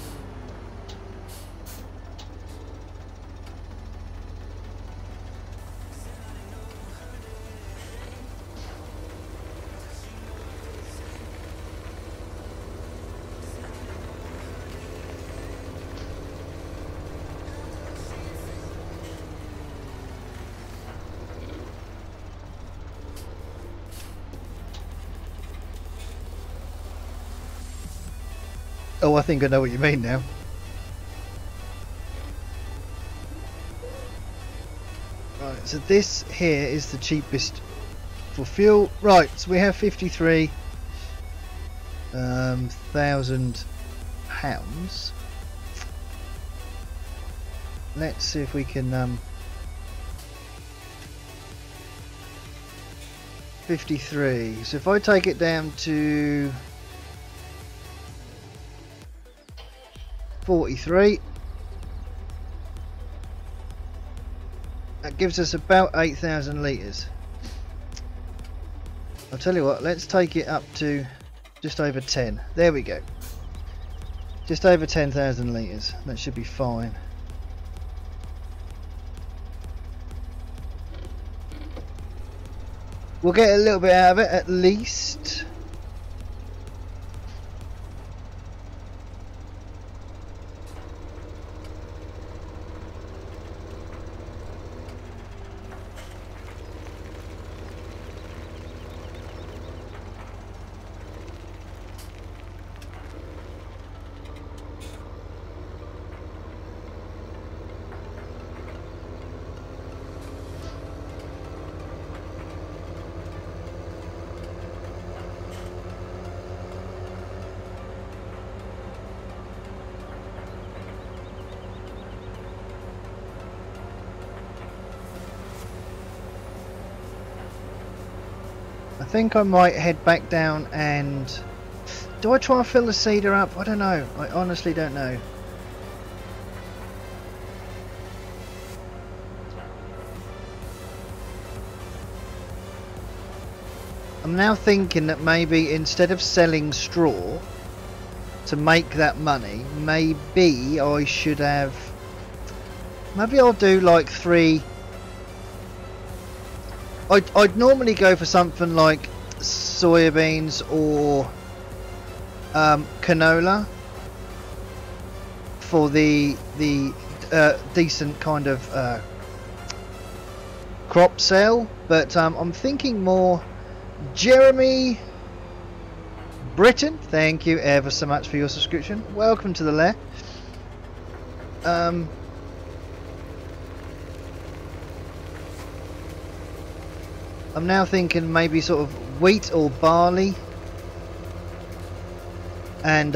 Oh, I think I know what you mean now. Right, so this here is the cheapest for fuel. Right, so we have 53 thousand pounds. Let's see if we can 53. So if I take it down to 43, that gives us about 8,000 litres. I'll tell you what, let's take it up to just over 10. There we go. Just over 10,000 litres. That should be fine. We'll get a little bit out of it at least. I think I might head back down and... Do I try and fill the cedar up? I don't know. I honestly don't know. I'm now thinking that maybe instead of selling straw to make that money, maybe I should have... Maybe I'll do like 3... I'd normally go for something like soybeans or canola for the decent kind of crop sale, but I'm thinking more Jeremy Britain. Thank you ever so much for your subscription. Welcome to the lair. I'm now thinking maybe sort of wheat or barley, and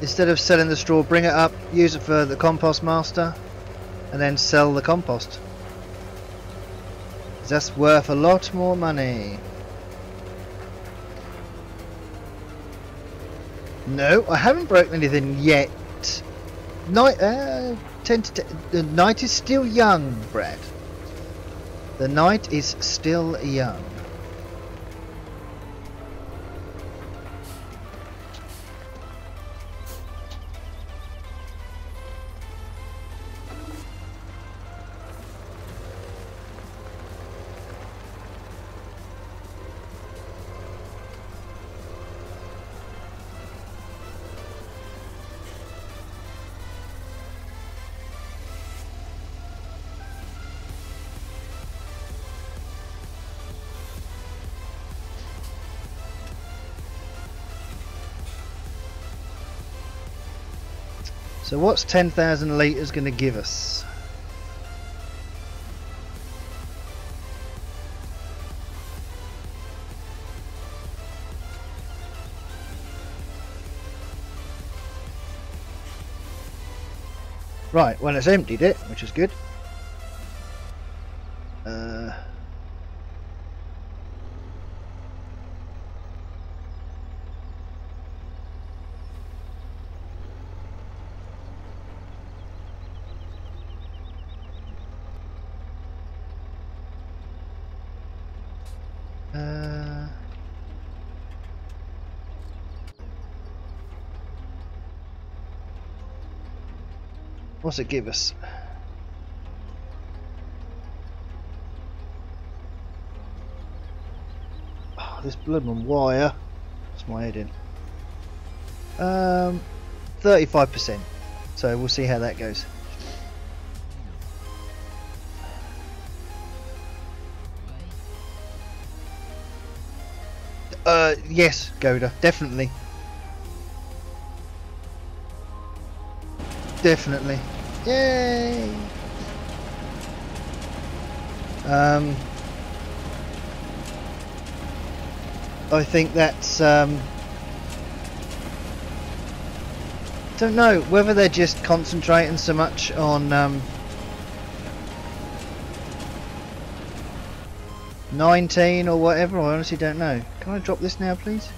instead of selling the straw, bring it up, use it for the compost master, and then sell the compost. That's worth a lot more money. No, I haven't broken anything yet. Night, the night is still young, Brad. The night is still young. So what's 10,000 litres going to give us? Right, well, it's emptied it, which is good. What's it give us? Oh, this blooming wire. That's my head in. 35%. So we'll see how that goes. Yes, Goda, definitely. Definitely. Yay! I think that's don't know whether they're just concentrating so much on 19 or whatever. I honestly don't know. Can I drop this now, please?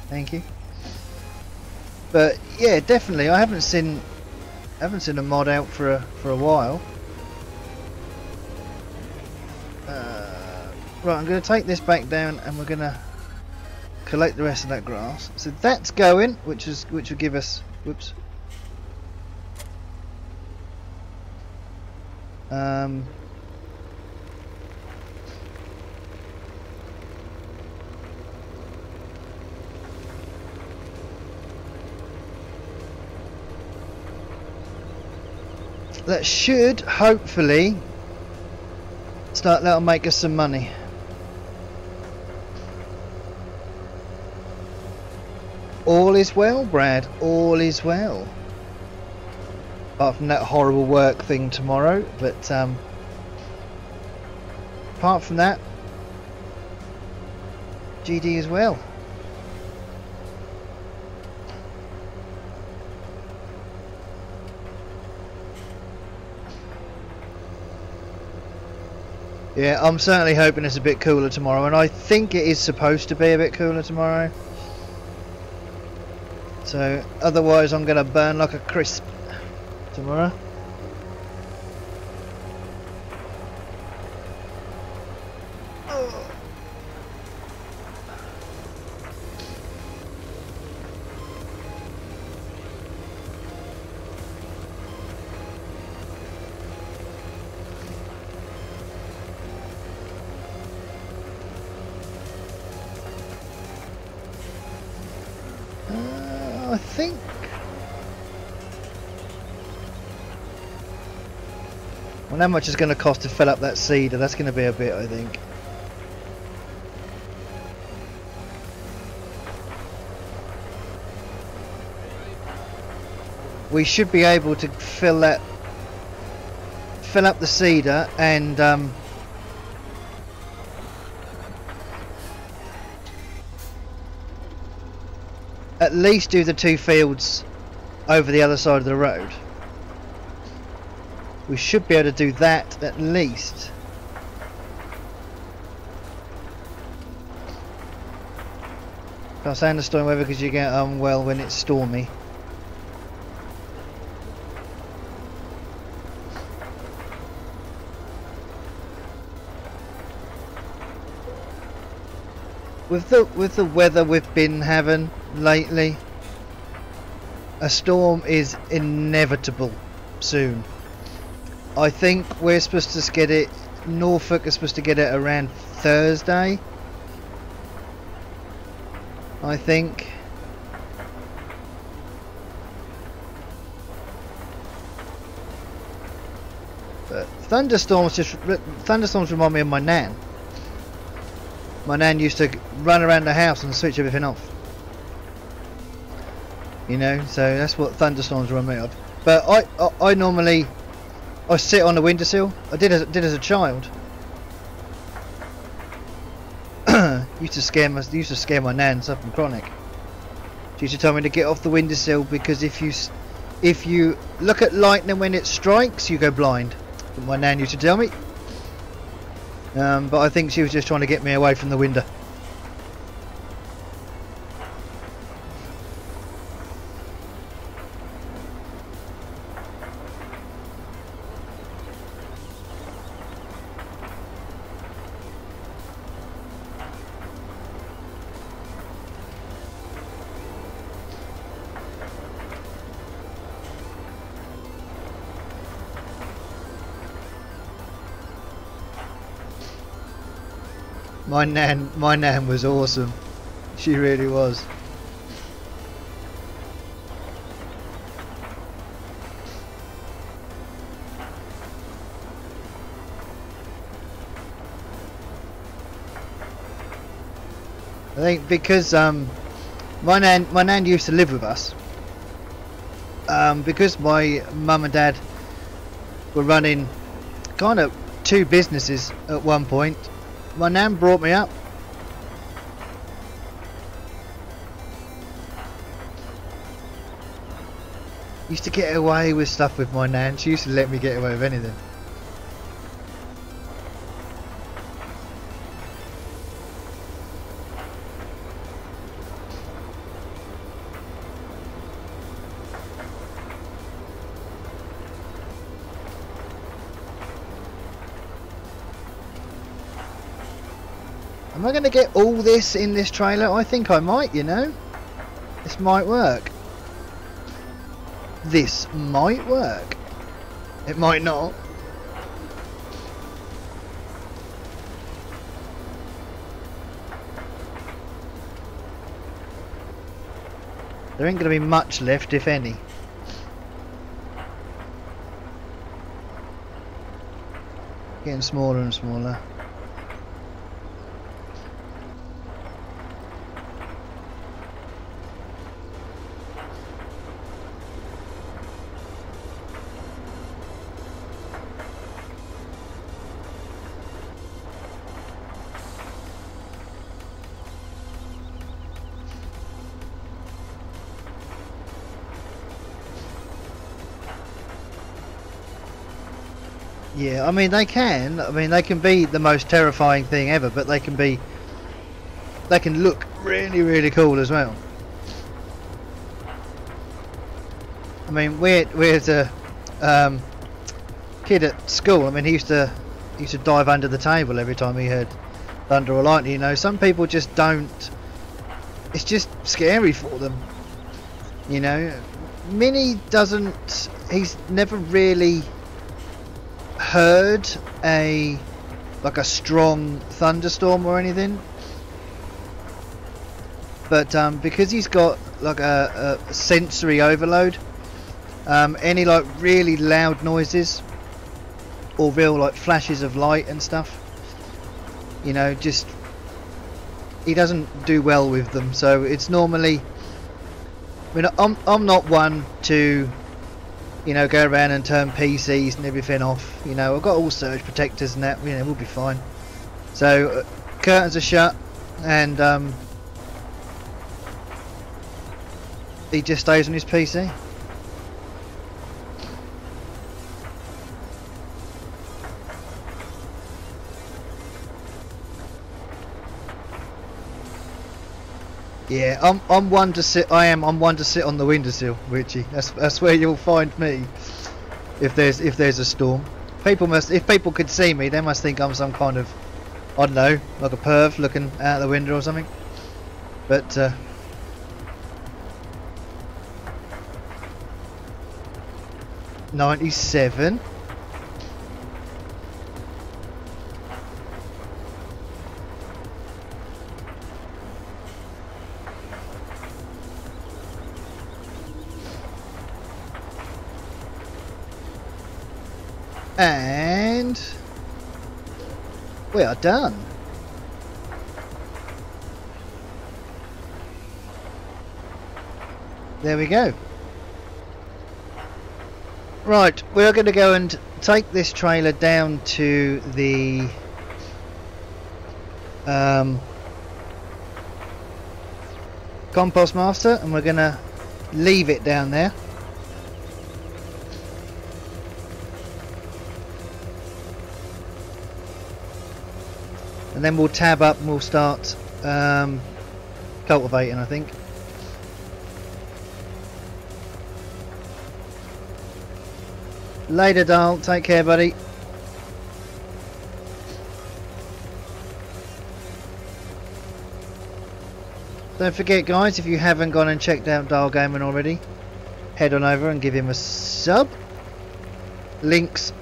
Thank you. But yeah, definitely. I haven't seen a mod out for a while. Right, I'm going to take this back down, and we're going to collect the rest of that grass. So that's going, which will give us. Whoops. That should hopefully that'll make us some money. All is well, Brad, all is well. Apart from that horrible work thing tomorrow, but apart from that, GD as well. Yeah, I'm certainly hoping it's a bit cooler tomorrow, and I think it is supposed to be a bit cooler tomorrow. So, otherwise I'm going to burn like a crisp tomorrow. I think well, how much is going to cost to fill up that seeder? That's going to be a bit, I think. We should be able to fill up the seeder and at least do the 2 fields over the other side of the road. We should be able to do that at least. Can't stand the stormy weather because you get unwell when it's stormy. With the weather we've been having lately, a storm is inevitable soon. I think we're supposed to get it. Norfolk is supposed to get it around Thursday, I think. But thunderstorms remind me of my nan. My nan used to run around the house and switch everything off. You know, so that's what thunderstorms remind me of. But I normally sit on the windowsill. I did as a child. used to scare my nan, something chronic. She used to tell me to get off the windowsill because if you look at lightning when it strikes, you go blind. But my nan used to tell me. But I think she was just trying to get me away from the window. My nan was awesome. She really was. I think because my nan used to live with us. Because my mum and dad were running kind of two businesses at one point. My nan brought me up. Used to get away with stuff with my nan. She used to let me get away with anything. Am I going to get all this in this trailer? I think I might, you know. This might work. This might work. It might not. There ain't going to be much left, if any. Getting smaller and smaller. Yeah, I mean they can. I mean they can be the most terrifying thing ever, but they can look really, really cool as well. I mean, we're a kid at school. I mean, he used to dive under the table every time he heard thunder or lightning. You know, some people just don't. It's just scary for them. You know, Minnie doesn't. He's never really heard a strong thunderstorm or anything, but because he's got like a sensory overload, any like really loud noises or real like flashes of light and stuff, you know, just he doesn't do well with them. So it's normally, I mean, I'm not one to, you know, go around and turn PCs and everything off. You know, I've got all surge protectors and that. You know, we'll be fine. So curtains are shut, and he just stays on his PC. Yeah, I'm one to sit. I'm one to sit on the windowsill, Richie. That's where you'll find me. If there's a storm, if people could see me, they must think I'm some kind of, I don't know, like a perv looking out the window or something. But 97. And we are done. There we go. Right, we're going to go and take this trailer down to the compost master, and we're going to leave it down there. And then we'll tab up and we'll start cultivating, I think. Later, Dal. Take care, buddy. Don't forget, guys, if you haven't gone and checked out Dal Gaming already, head on over and give him a sub. Links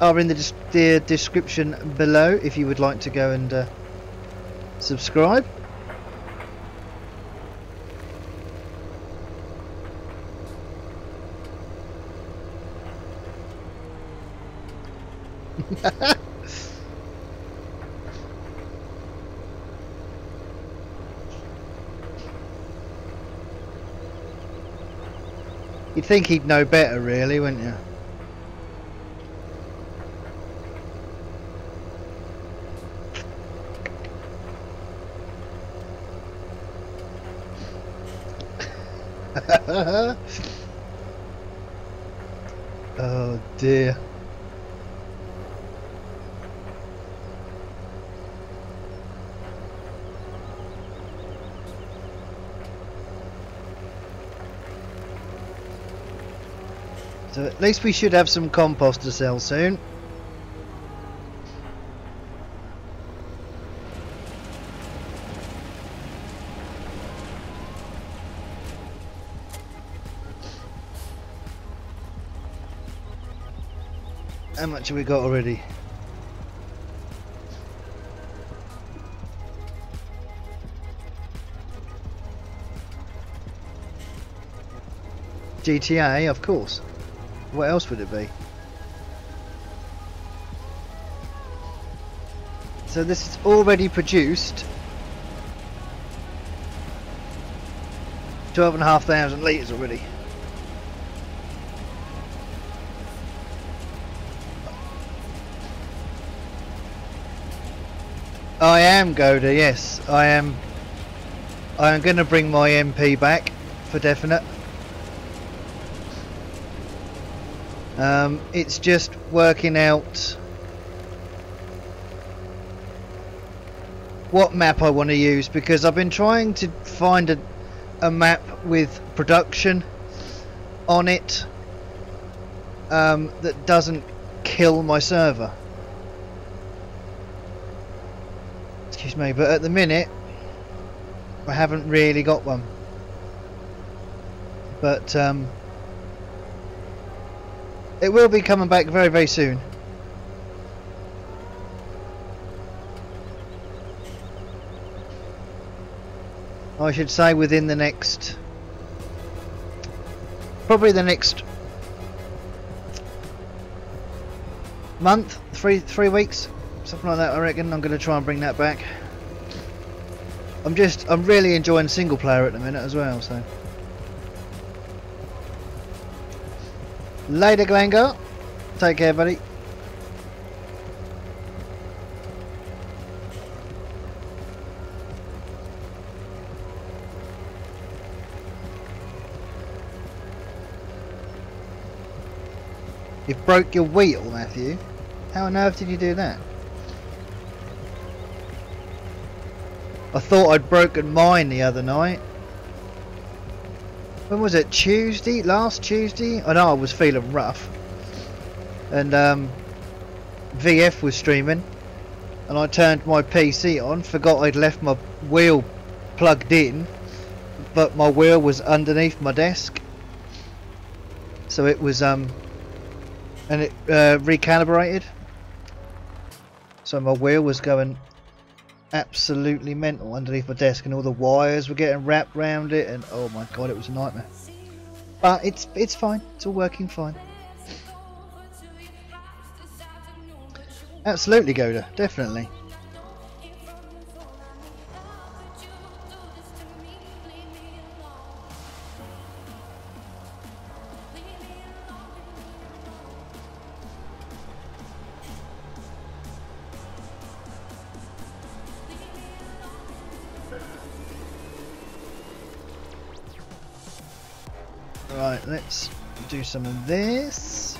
are in the description below if you would like to go and subscribe. You'd think he'd know better, really, wouldn't you? Oh dear. So at least we should have some compost to sell soon. How much have we got already? GTA, of course. What else would it be? So this is already produced 12,500 litres already. I am Goda, yes. I am going to bring my MP back for definite. It's just working out what map I want to use, because I've been trying to find a map with production on it that doesn't kill my server. Excuse me, but at the minute I haven't really got one. But it will be coming back very, very soon. I should say within the next, probably the next month, three weeks, something like that. I reckon I'm going to try and bring that back. I'm really enjoying single player at the minute as well. So later, Glengar. Take care, buddy. You broke your wheel, Matthew. How on earth did you do that? I thought I'd broken mine the other night. when was it? Tuesday? Last Tuesday? I know I was feeling rough. And VF was streaming. And I turned my PC on, forgot I'd left my wheel plugged in. But my wheel was underneath my desk. So it was, and it recalibrated. So my wheel was going absolutely mental underneath my desk, and all the wires were getting wrapped around it, and oh my god, it was a nightmare. But it's fine. It's all working fine. Absolutely, Goda, definitely. Right, let's do some of this.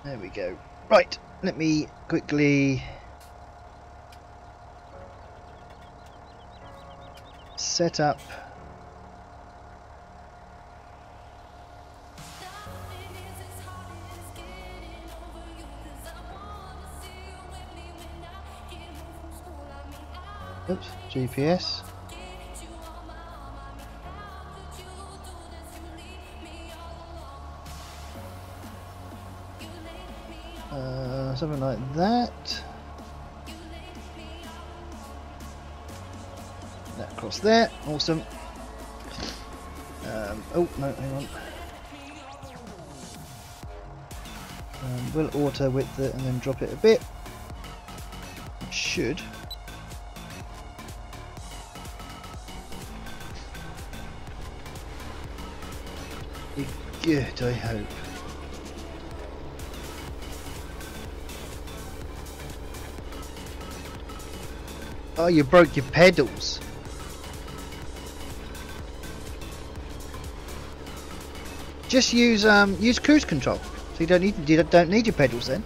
There we go. Right, let me quickly set up. Oops, GPS. Something like that. That across there, awesome. Oh no, hang on. We'll auto width it and then drop it a bit. It should. Be good, I hope. Oh, you broke your pedals. Just use cruise control. So you don't need your pedals then.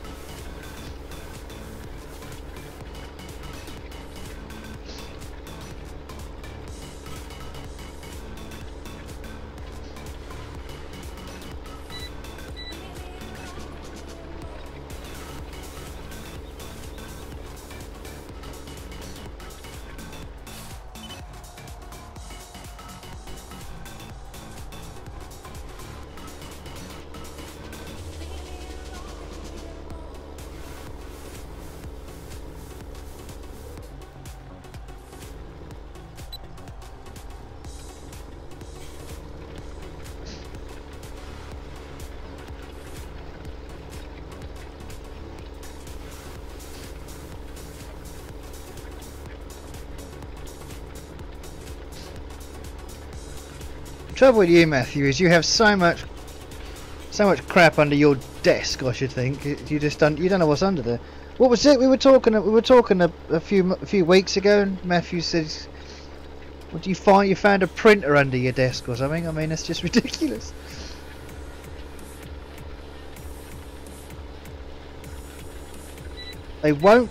Trouble with you, Matthew, is you have so much crap under your desk. I should think you don't know what's under there. What was it? We were talking a few weeks ago, and Matthew says, "What do you find? You found a printer under your desk or something?" I mean, it's just ridiculous. They won't.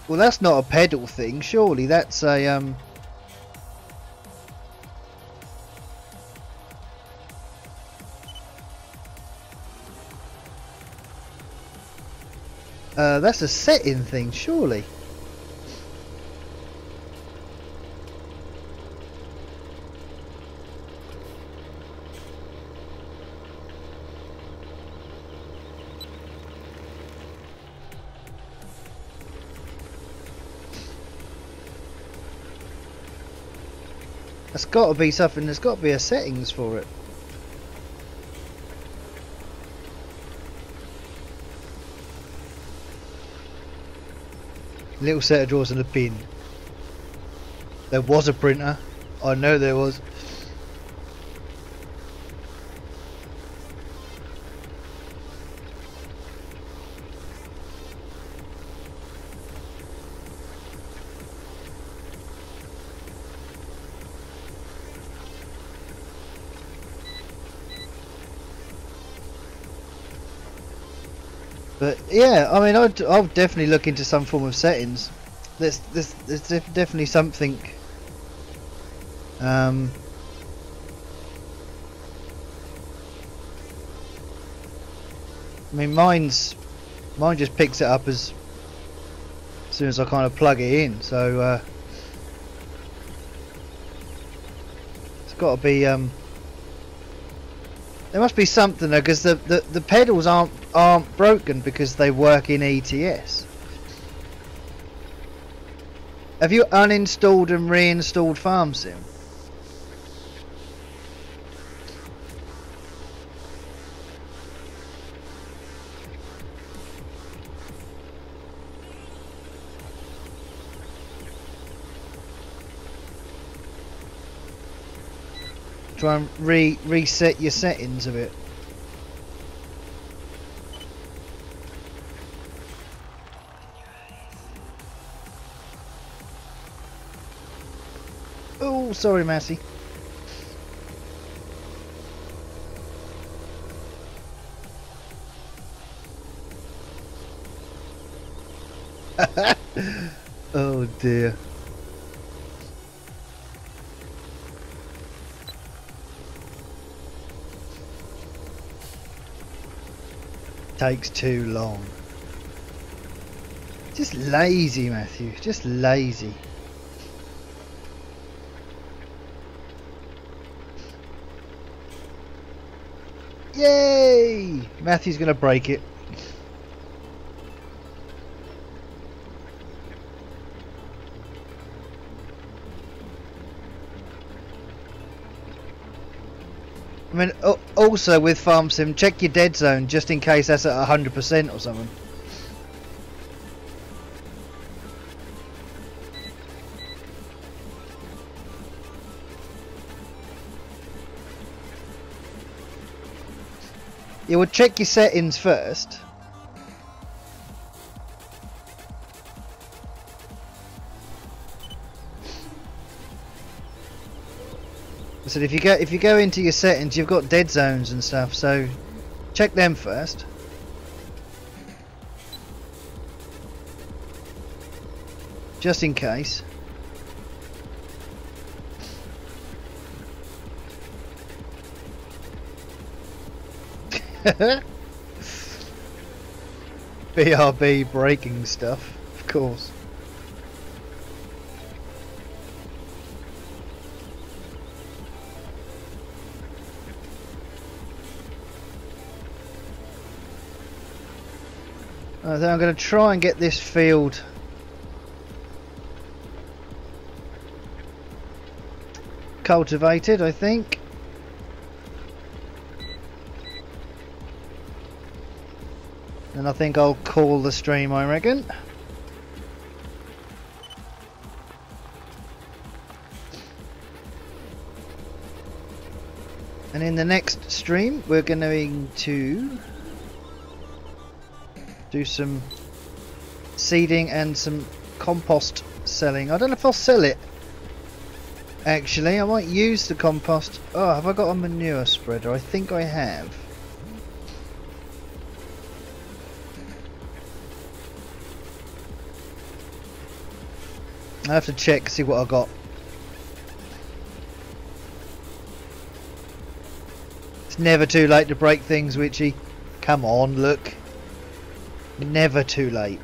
Well, that's not a pedal thing, surely. That's a that's a setting thing, surely. That's got to be something. There's got to be a settings for it. Little set of drawers and a bin. There was a printer. I know there was. But yeah, I mean, I'll definitely look into some form of settings. There's definitely something. I mean, mine just picks it up as soon as I kind of plug it in. So it's got to be. There must be something there, because the pedals aren't broken because they work in ETS. Have you uninstalled and reinstalled FarmSim? Try and reset your settings a bit. Oh, sorry, Massey. Oh dear. Takes too long. Just lazy, Matthew. Just lazy. Yay! Matthew's gonna break it. I mean, also with FarmSim, check your dead zone just in case that's at 100% or something. You would check your settings first. I said if you go into your settings, you've got dead zones and stuff, so check them first. Just in case. BRB breaking stuff, of course. Then I'm going to try and get this field cultivated, I think. And I think I'll call the stream, I reckon. And in the next stream, we're going to do some seeding and some compost selling. I don't know if I'll sell it. Actually, I might use the compost. Oh, have I got a manure spreader? I think I have. I have to check, see what I got. It's never too late to break things, Witchy. Come on, look. Never too late.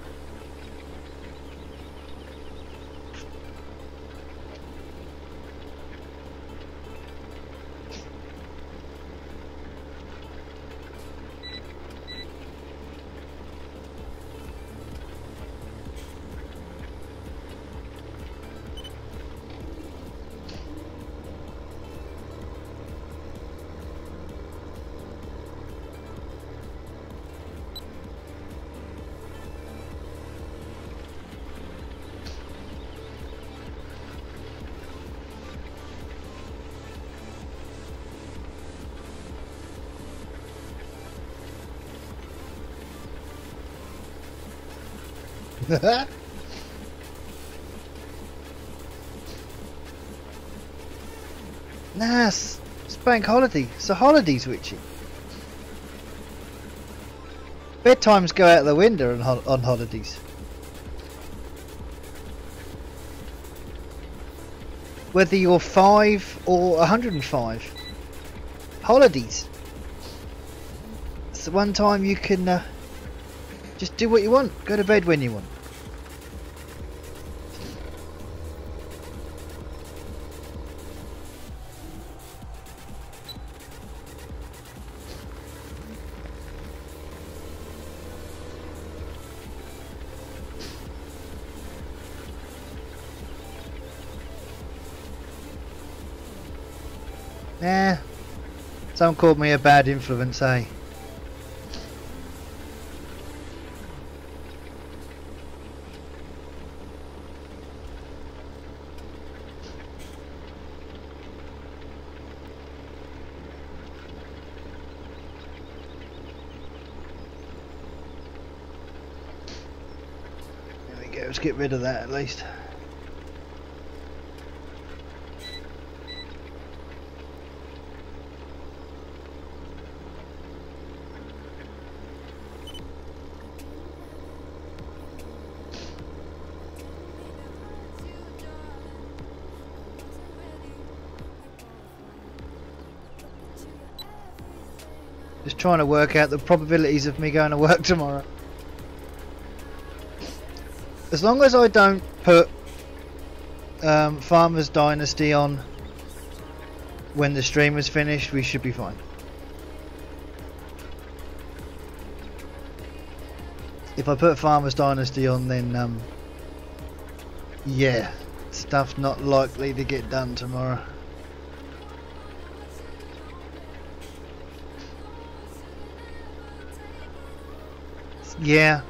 Nah, it's bank holiday. It's a holiday, Switchy. Bedtimes go out the window on holidays. Whether you're 5 or 105. Holidays. It's the one time you can just do what you want. Go to bed when you want. Nah, someone called me a bad influence, eh? There we go, let's get rid of that at least. Just trying to work out the probabilities of me going to work tomorrow. As long as I don't put Farmer's Dynasty on when the stream is finished, we should be fine. If I put Farmer's Dynasty on, then yeah, stuff not likely to get done tomorrow. Yeah.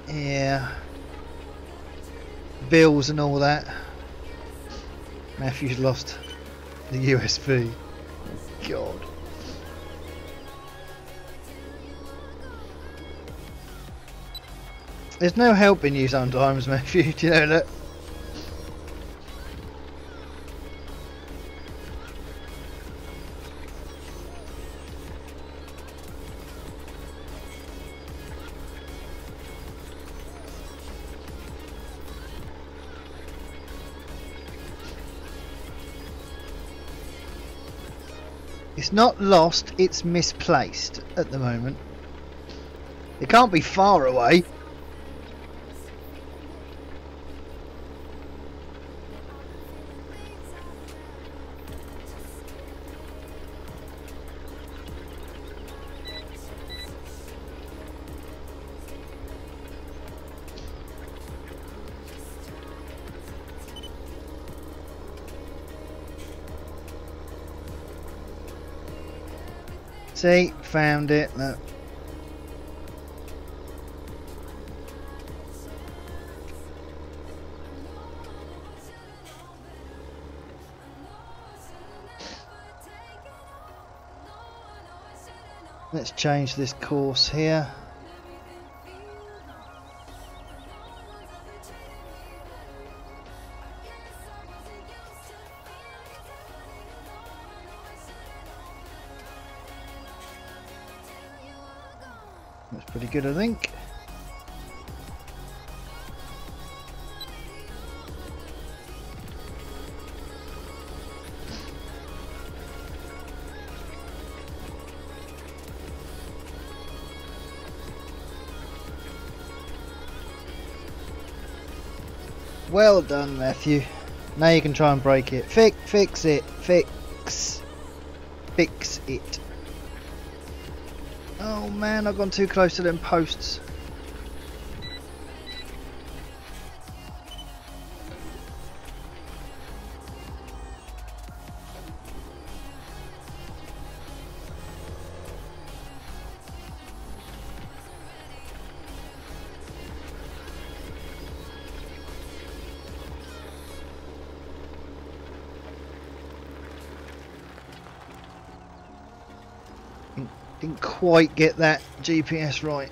Yeah. Bills and all that. Matthew's lost the USB. God. There's no helping you sometimes, Matthew. Do you know that? It's not lost, it's misplaced at the moment. It can't be far away. See, found it. Look. Let's change this course here. That's pretty good, I think. Well done, Matthew. Now you can try and break it. Fix it. Fix it. Oh man, I've gone too close to them posts. Didn't quite get that GPS right.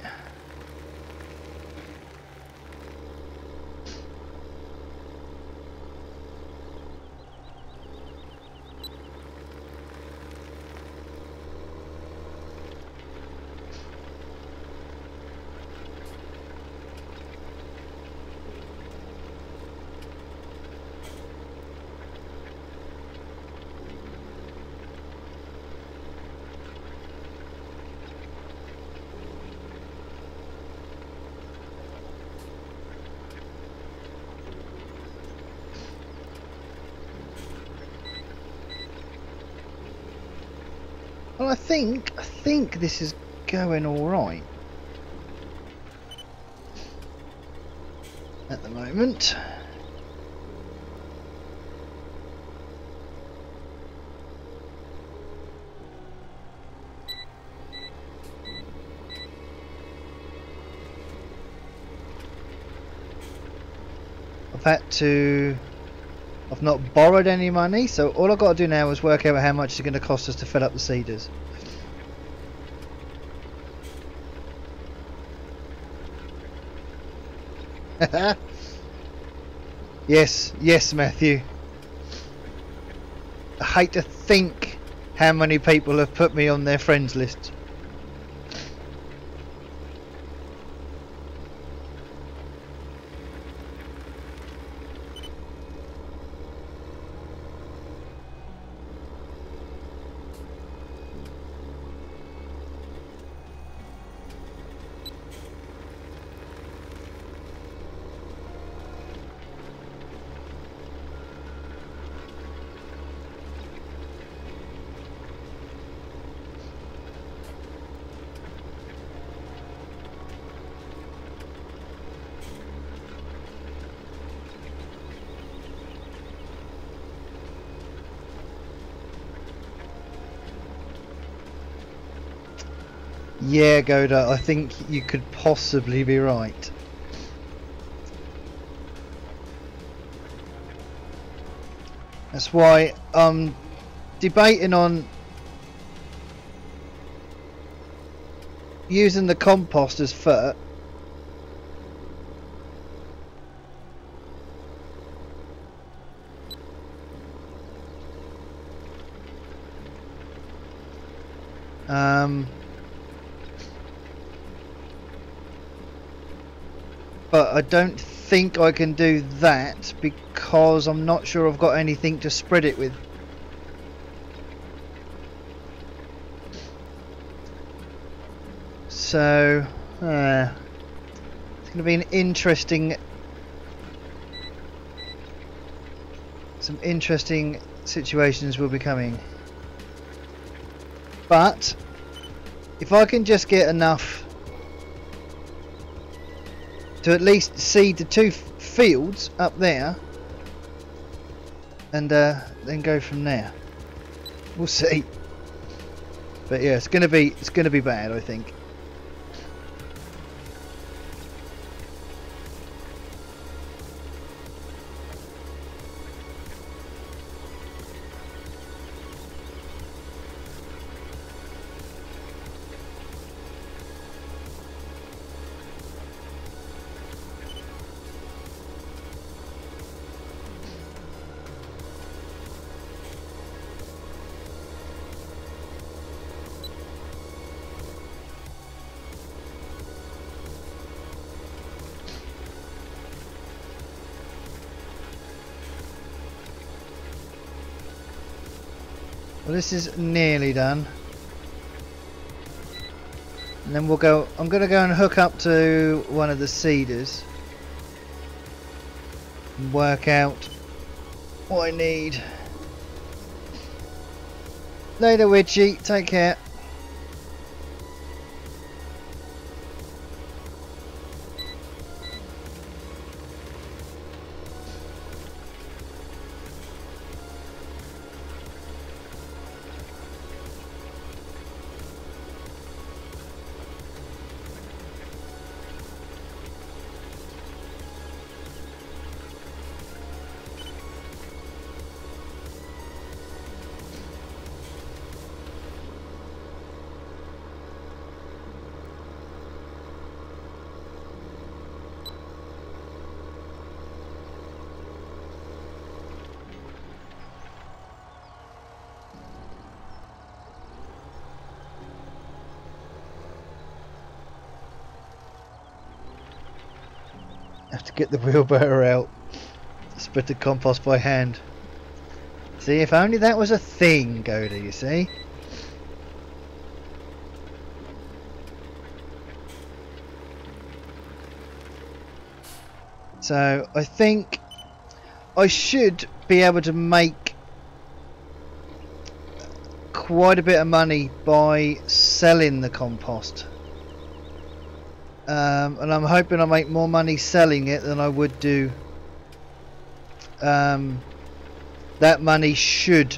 Well, I think this is going all right at the moment. I've not borrowed any money, so all I've got to do now is work out how much it's going to cost us to fill up the seeders. Yes, Matthew. I hate to think how many people have put me on their friends list. Yeah, Goda, I think you could possibly be right. That's why I'm debating on using the compost as fur. But I don't think I can do that because I'm not sure I've got anything to spread it with. So it's going to be an interesting, some interesting situations will be coming. But if I can just get enough to at least seed the two fields up there, and then go from there. We'll see. But yeah, it's gonna be bad, I think. Well, this is nearly done, and then we'll go. I'm going to go and hook up to one of the seeders and work out what I need. Later, Witchy. Take care. Have to get the wheelbarrow out. Spread the compost by hand. See, if only that was a thing, Goda, you see? So, I think I should be able to make quite a bit of money by selling the compost. And I'm hoping I make more money selling it than I would do. That money should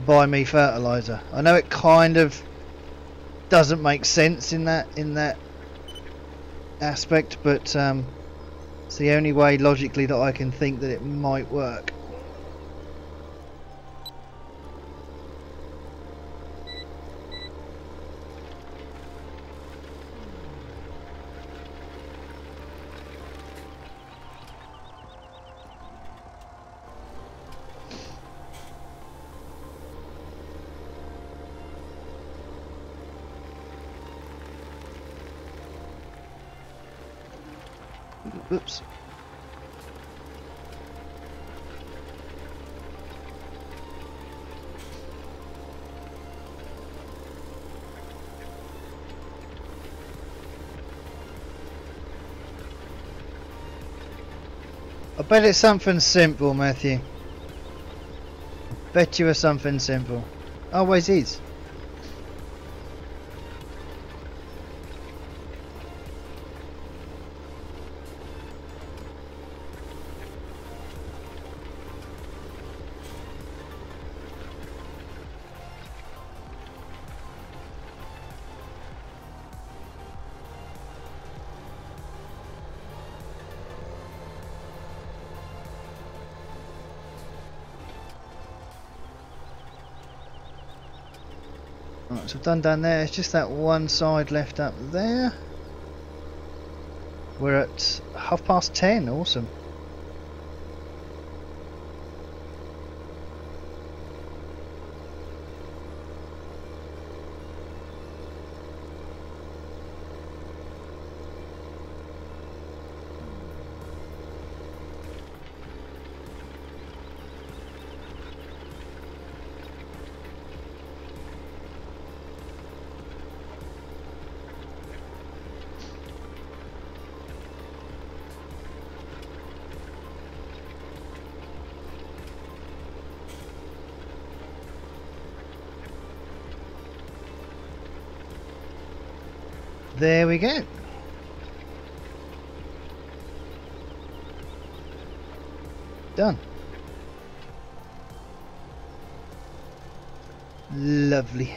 buy me fertilizer. I know it kind of doesn't make sense in that aspect, but it's the only way logically that I can think that it might work. Oops. I bet it's something simple, Matthew. Bet you it's something simple. Always is. Right, so I've done down there. It's just that one side left up there. We're at 10:30. Awesome. There we go. Done. Lovely.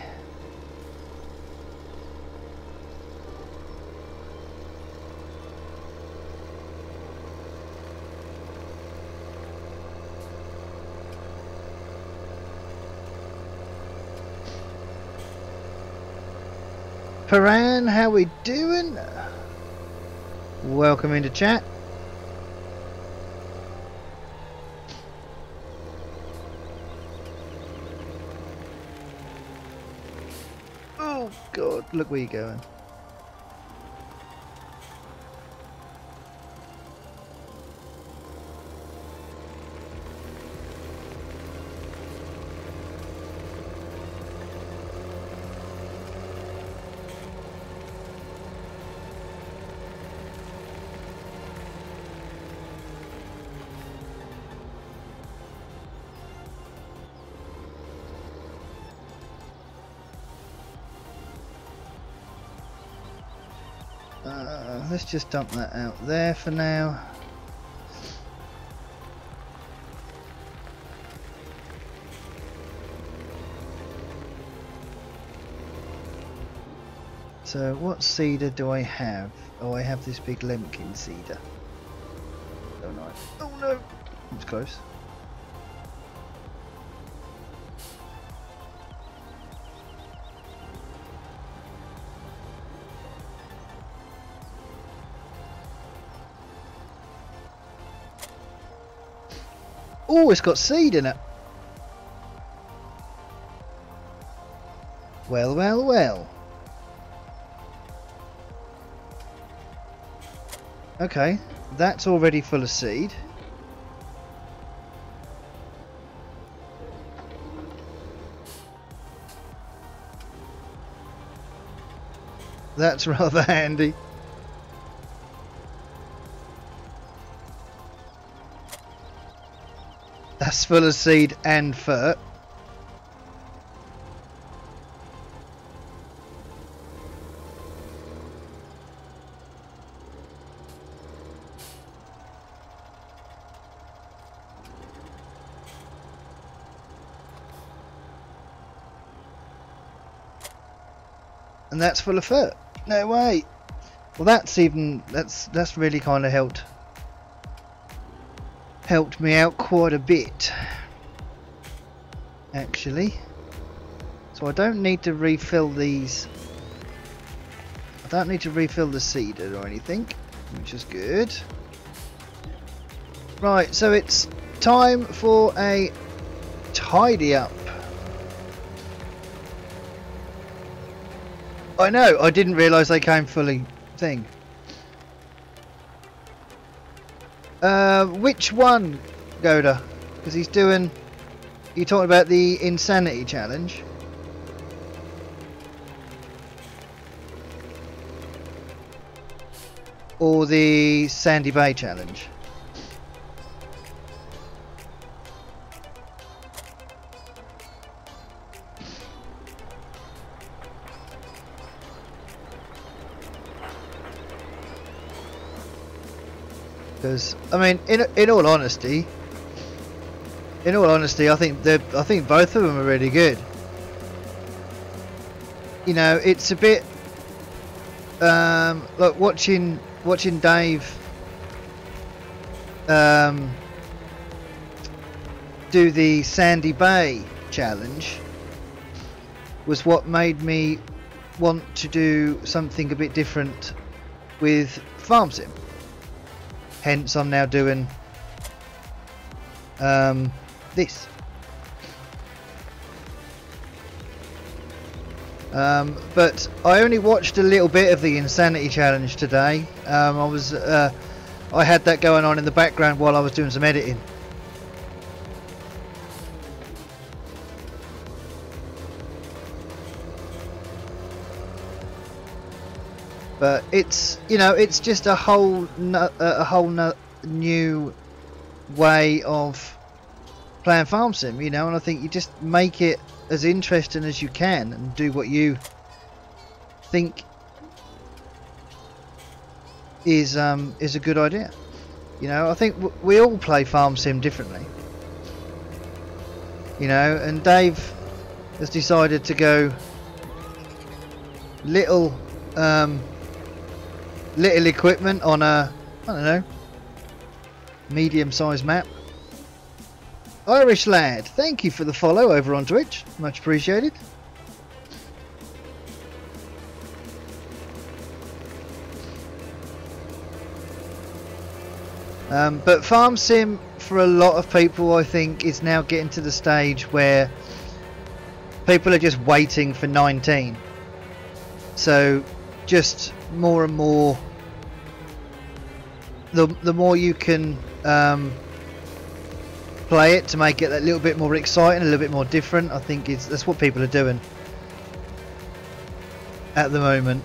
Paran, how we doing? Welcome into chat. Oh God, look where you're going. Let's just dump that out there for now. So what cedar do I have? Oh, I have this big Lemkin cedar. Oh no! Oh no! It's close. Oh, it's got seed in it. Well, well, well. Okay, that's already full of seed. That's rather handy. That's full of seed and fur. And that's full of fur. No way. Well, that's really kind of helped me out quite a bit, actually. So I don't need to refill these. I don't need to refill the seeder or anything, which is good. Right, so it's time for a tidy up. I know, I didn't realise they came fully thing. Which one, Goda? Because he's doing... You're talking about the Insanity Challenge? Or the Sandy Bay Challenge? Because I mean, in all honesty, I think both of them are really good. You know, it's a bit like watching Dave do the Sandy Bay challenge was what made me want to do something a bit different with Farm Sim. Hence, I'm now doing this. But I only watched a little bit of the Insanity Challenge today. I had that going on in the background while I was doing some editing. But it's, you know, it's just a whole new way of playing Farm Sim, you know, and I think you just make it as interesting as you can and do what you think is a good idea. You know, I think we all play Farm Sim differently. You know, and Dave has decided to go little equipment on a, I don't know, medium-sized map. Irish lad, thank you for the follow over on Twitch, much appreciated. But Farm Sim, for a lot of people, I think, is now getting to the stage where people are just waiting for 19. So just more and more, the more you can play it to make it a little bit more exciting, a little bit more different, I think that's what people are doing at the moment.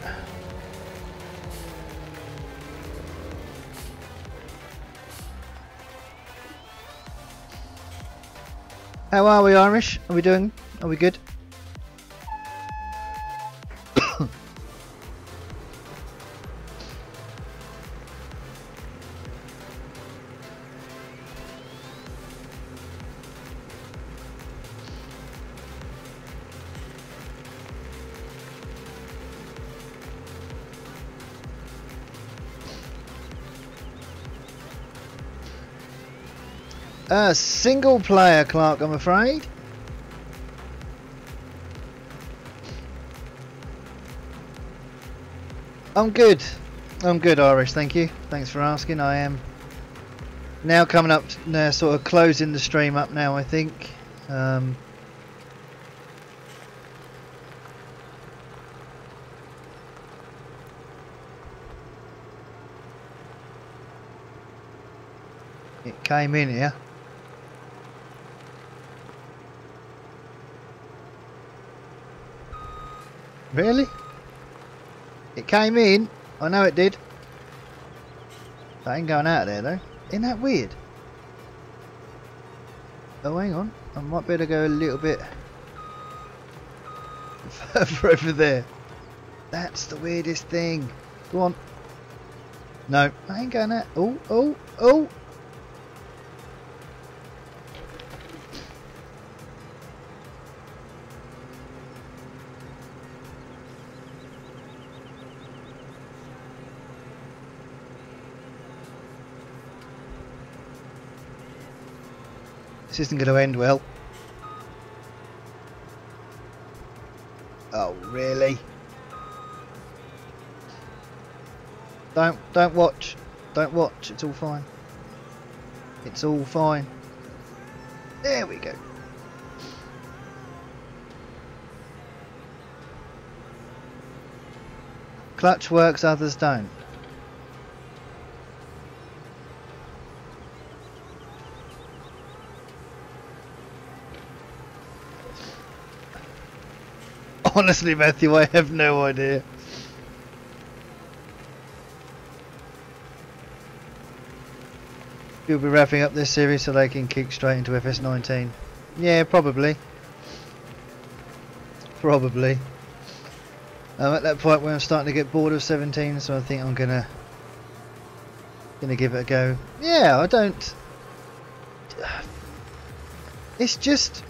How are we, Irish? Are we doing? Are we good? Single player, Clark, I'm afraid. I'm good, Irish, thank you. Thanks for asking. I am now coming up, sort of closing the stream up now, I think. It came in here. Really? It came in. I know it did. I ain't going out of there though. Isn't that weird? Oh, hang on. I might better go a little bit further over there. That's the weirdest thing. Go on. No, I ain't going out. Oh, oh, oh. This isn't going to end well. Oh, really? Don't watch. Don't watch. It's all fine. It's all fine. There we go. Clutch works, others don't. Honestly, Matthew, I have no idea. You'll be wrapping up this series so they can kick straight into FS19. Yeah, probably. Probably. I'm at that point where I'm starting to get bored of 17, so I think I'm gonna give it a go. Yeah, I don't. It's just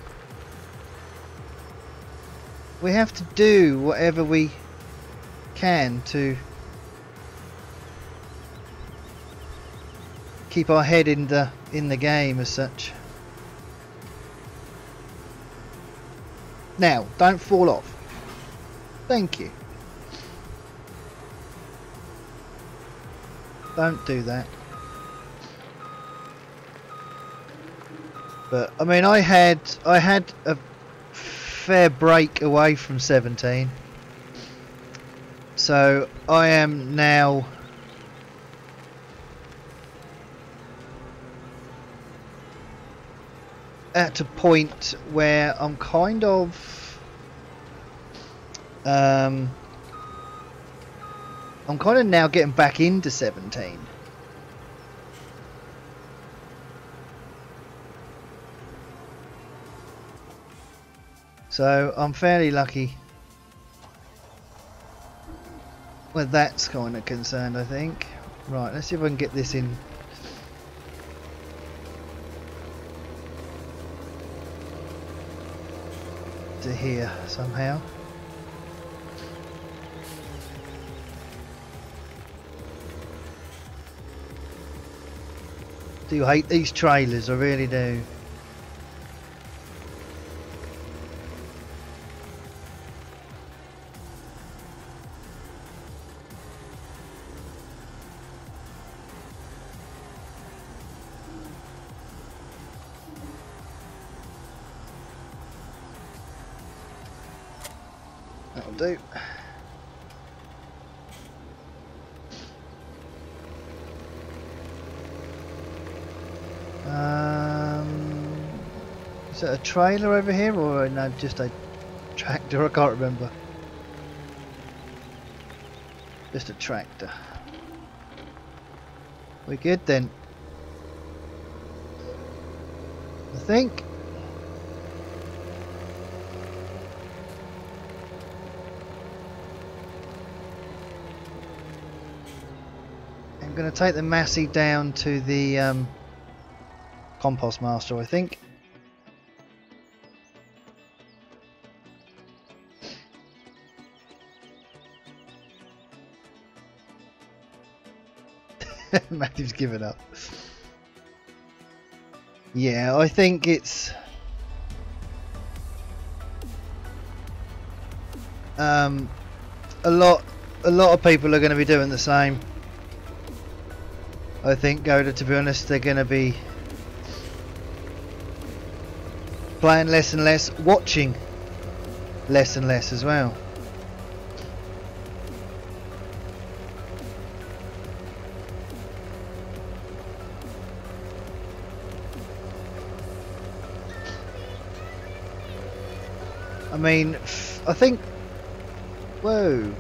we have to do whatever we can to keep our head in the game as such. Now, don't fall off. Thank you. Don't do that. But I mean, I had a fair break away from 17, so I am now at a point where I'm kind of I'm kind of now getting back into 17. So I'm fairly lucky where that's kind of concerned, I think. Right, let's see if I can get this in. To here somehow. Do hate these trailers, I really do. That'll do. Is it a trailer over here or no, just a tractor? I can't remember. Just a tractor. We good then? I think. I'm going to take the Massey down to the compost master, I think. Matthew's given up. Yeah, I think it's a lot of people are going to be doing the same. I think, Goda, to be honest, they're going to be playing less and less, watching less and less as well. I mean, I think... Whoa.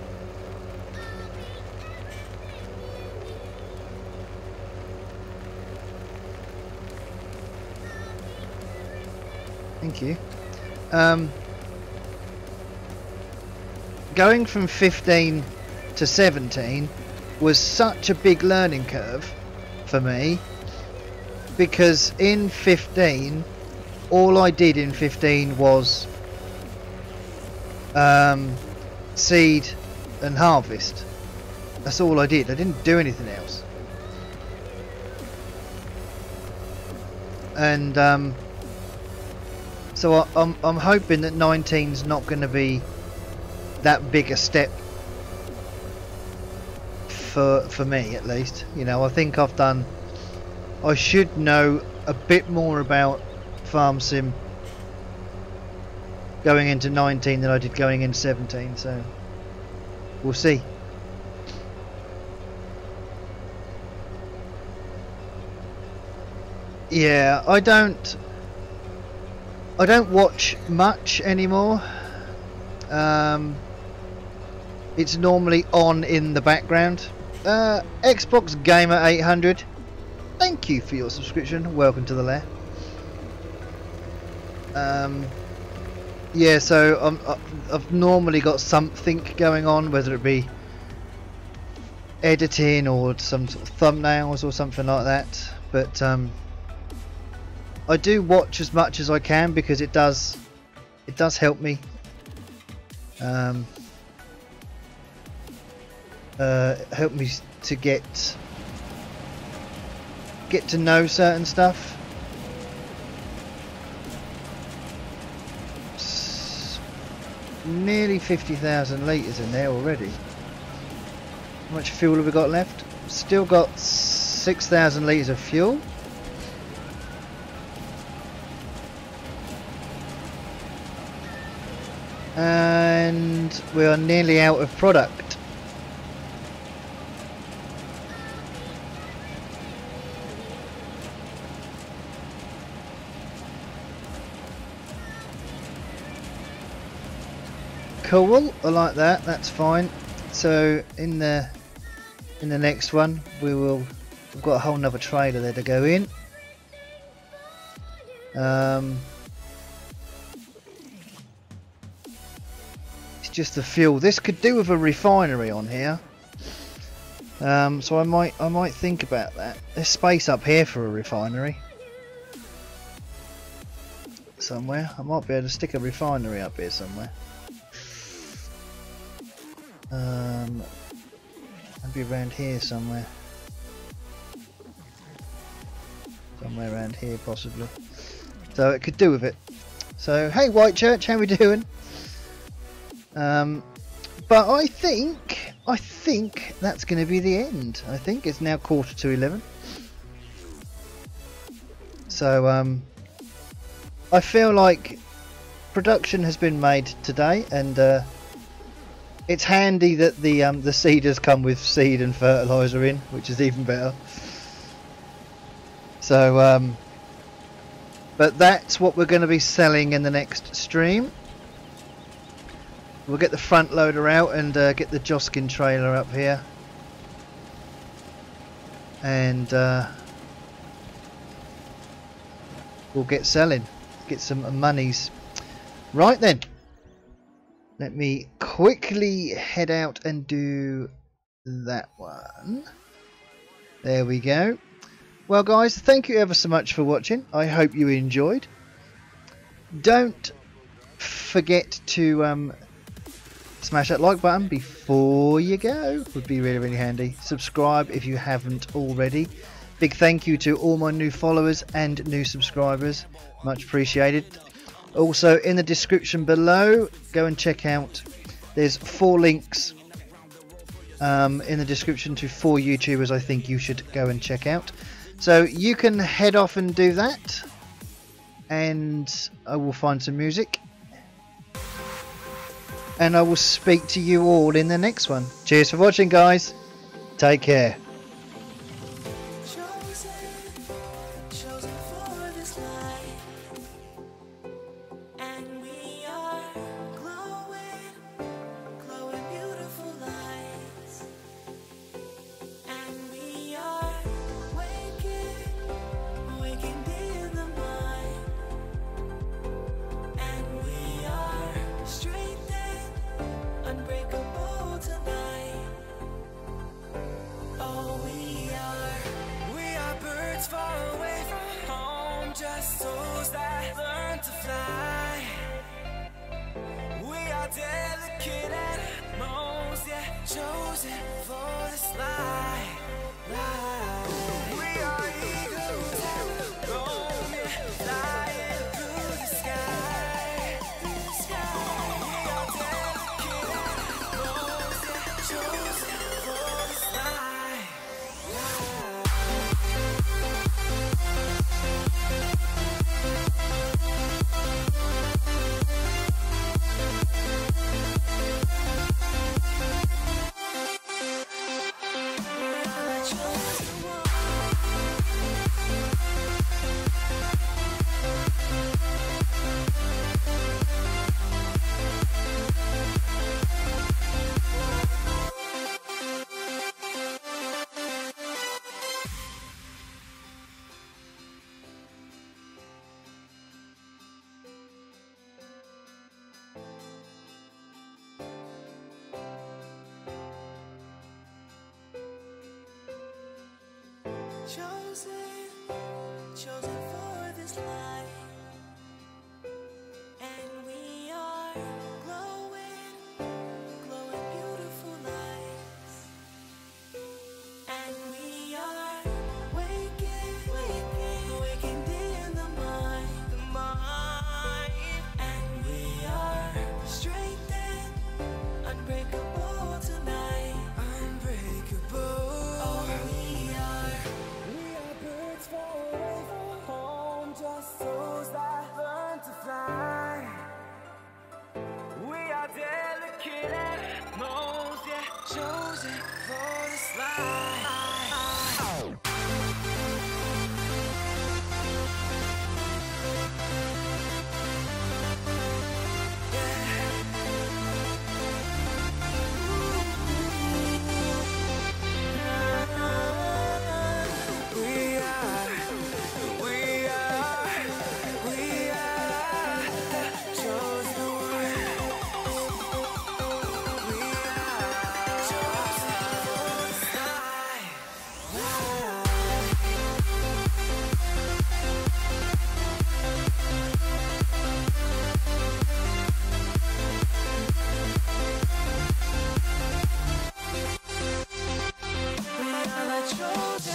Thank you. Going from 15 to 17 was such a big learning curve for me, because in 15 all I did in 15 was seed and harvest. That's all I did. I didn't do anything else. And so I'm hoping that 19's not going to be that big a step for me, at least. You know, I think I should know a bit more about farm sim going into 19 than I did going into 17, so we'll see. Yeah, I don't watch much anymore. It's normally on in the background. Xbox Gamer 800, thank you for your subscription. Welcome to the lair. Yeah, so I've normally got something going on, whether it be editing or some sort of thumbnails or something like that. But I do watch as much as I can because it does help me. Help me to get to know certain stuff. Nearly 50,000 litres in there already. How much fuel have we got left? Still got 6,000 litres of fuel. And we are nearly out of product. Cool, I like that. That's fine. So in the next one, we've got a whole nother trailer there to go in. It's just the fuel. This could do with a refinery on here. So I might think about that. There's space up here for a refinery somewhere. I might be able to stick a refinery up here somewhere. Maybe around here somewhere. Somewhere around here possibly. So it could do with it. So hey Whitechurch, how we doing? But I think that's going to be the end. I think it's now 11:15. So I feel like production has been made today, and it's handy that the seeders come with seed and fertilizer in, which is even better. So but that's what we're going to be selling in the next stream. We'll get the front loader out and get the Joskin trailer up here, and we'll get selling, get some monies. Right then, let me quickly head out and do that one. There we go. Well guys, thank you ever so much for watching. I hope you enjoyed. Don't forget to smash that like button before you go. Would be really, really handy. Subscribe if you haven't already. Big thank you to all my new followers and new subscribers. Much appreciated. Also in the description below, go and check out, there's 4 links in the description to 4 YouTubers I think you should go and check out. So you can head off and do that, and I will find some music, and I will speak to you all in the next one. Cheers for watching guys, take care. chosen for this life. We are eagles, roaming, flying through the sky. We are delicate animals, chosen for this life. Chosen for this life, and we are glowing beautiful lights, and we are awakened in the mind, and we are strengthened, unbreakable tonight, unbreakable. Oh, we are birds far away from home, just souls that learn to fly. We are delicate animals, yeah, chosen for this life. Chosen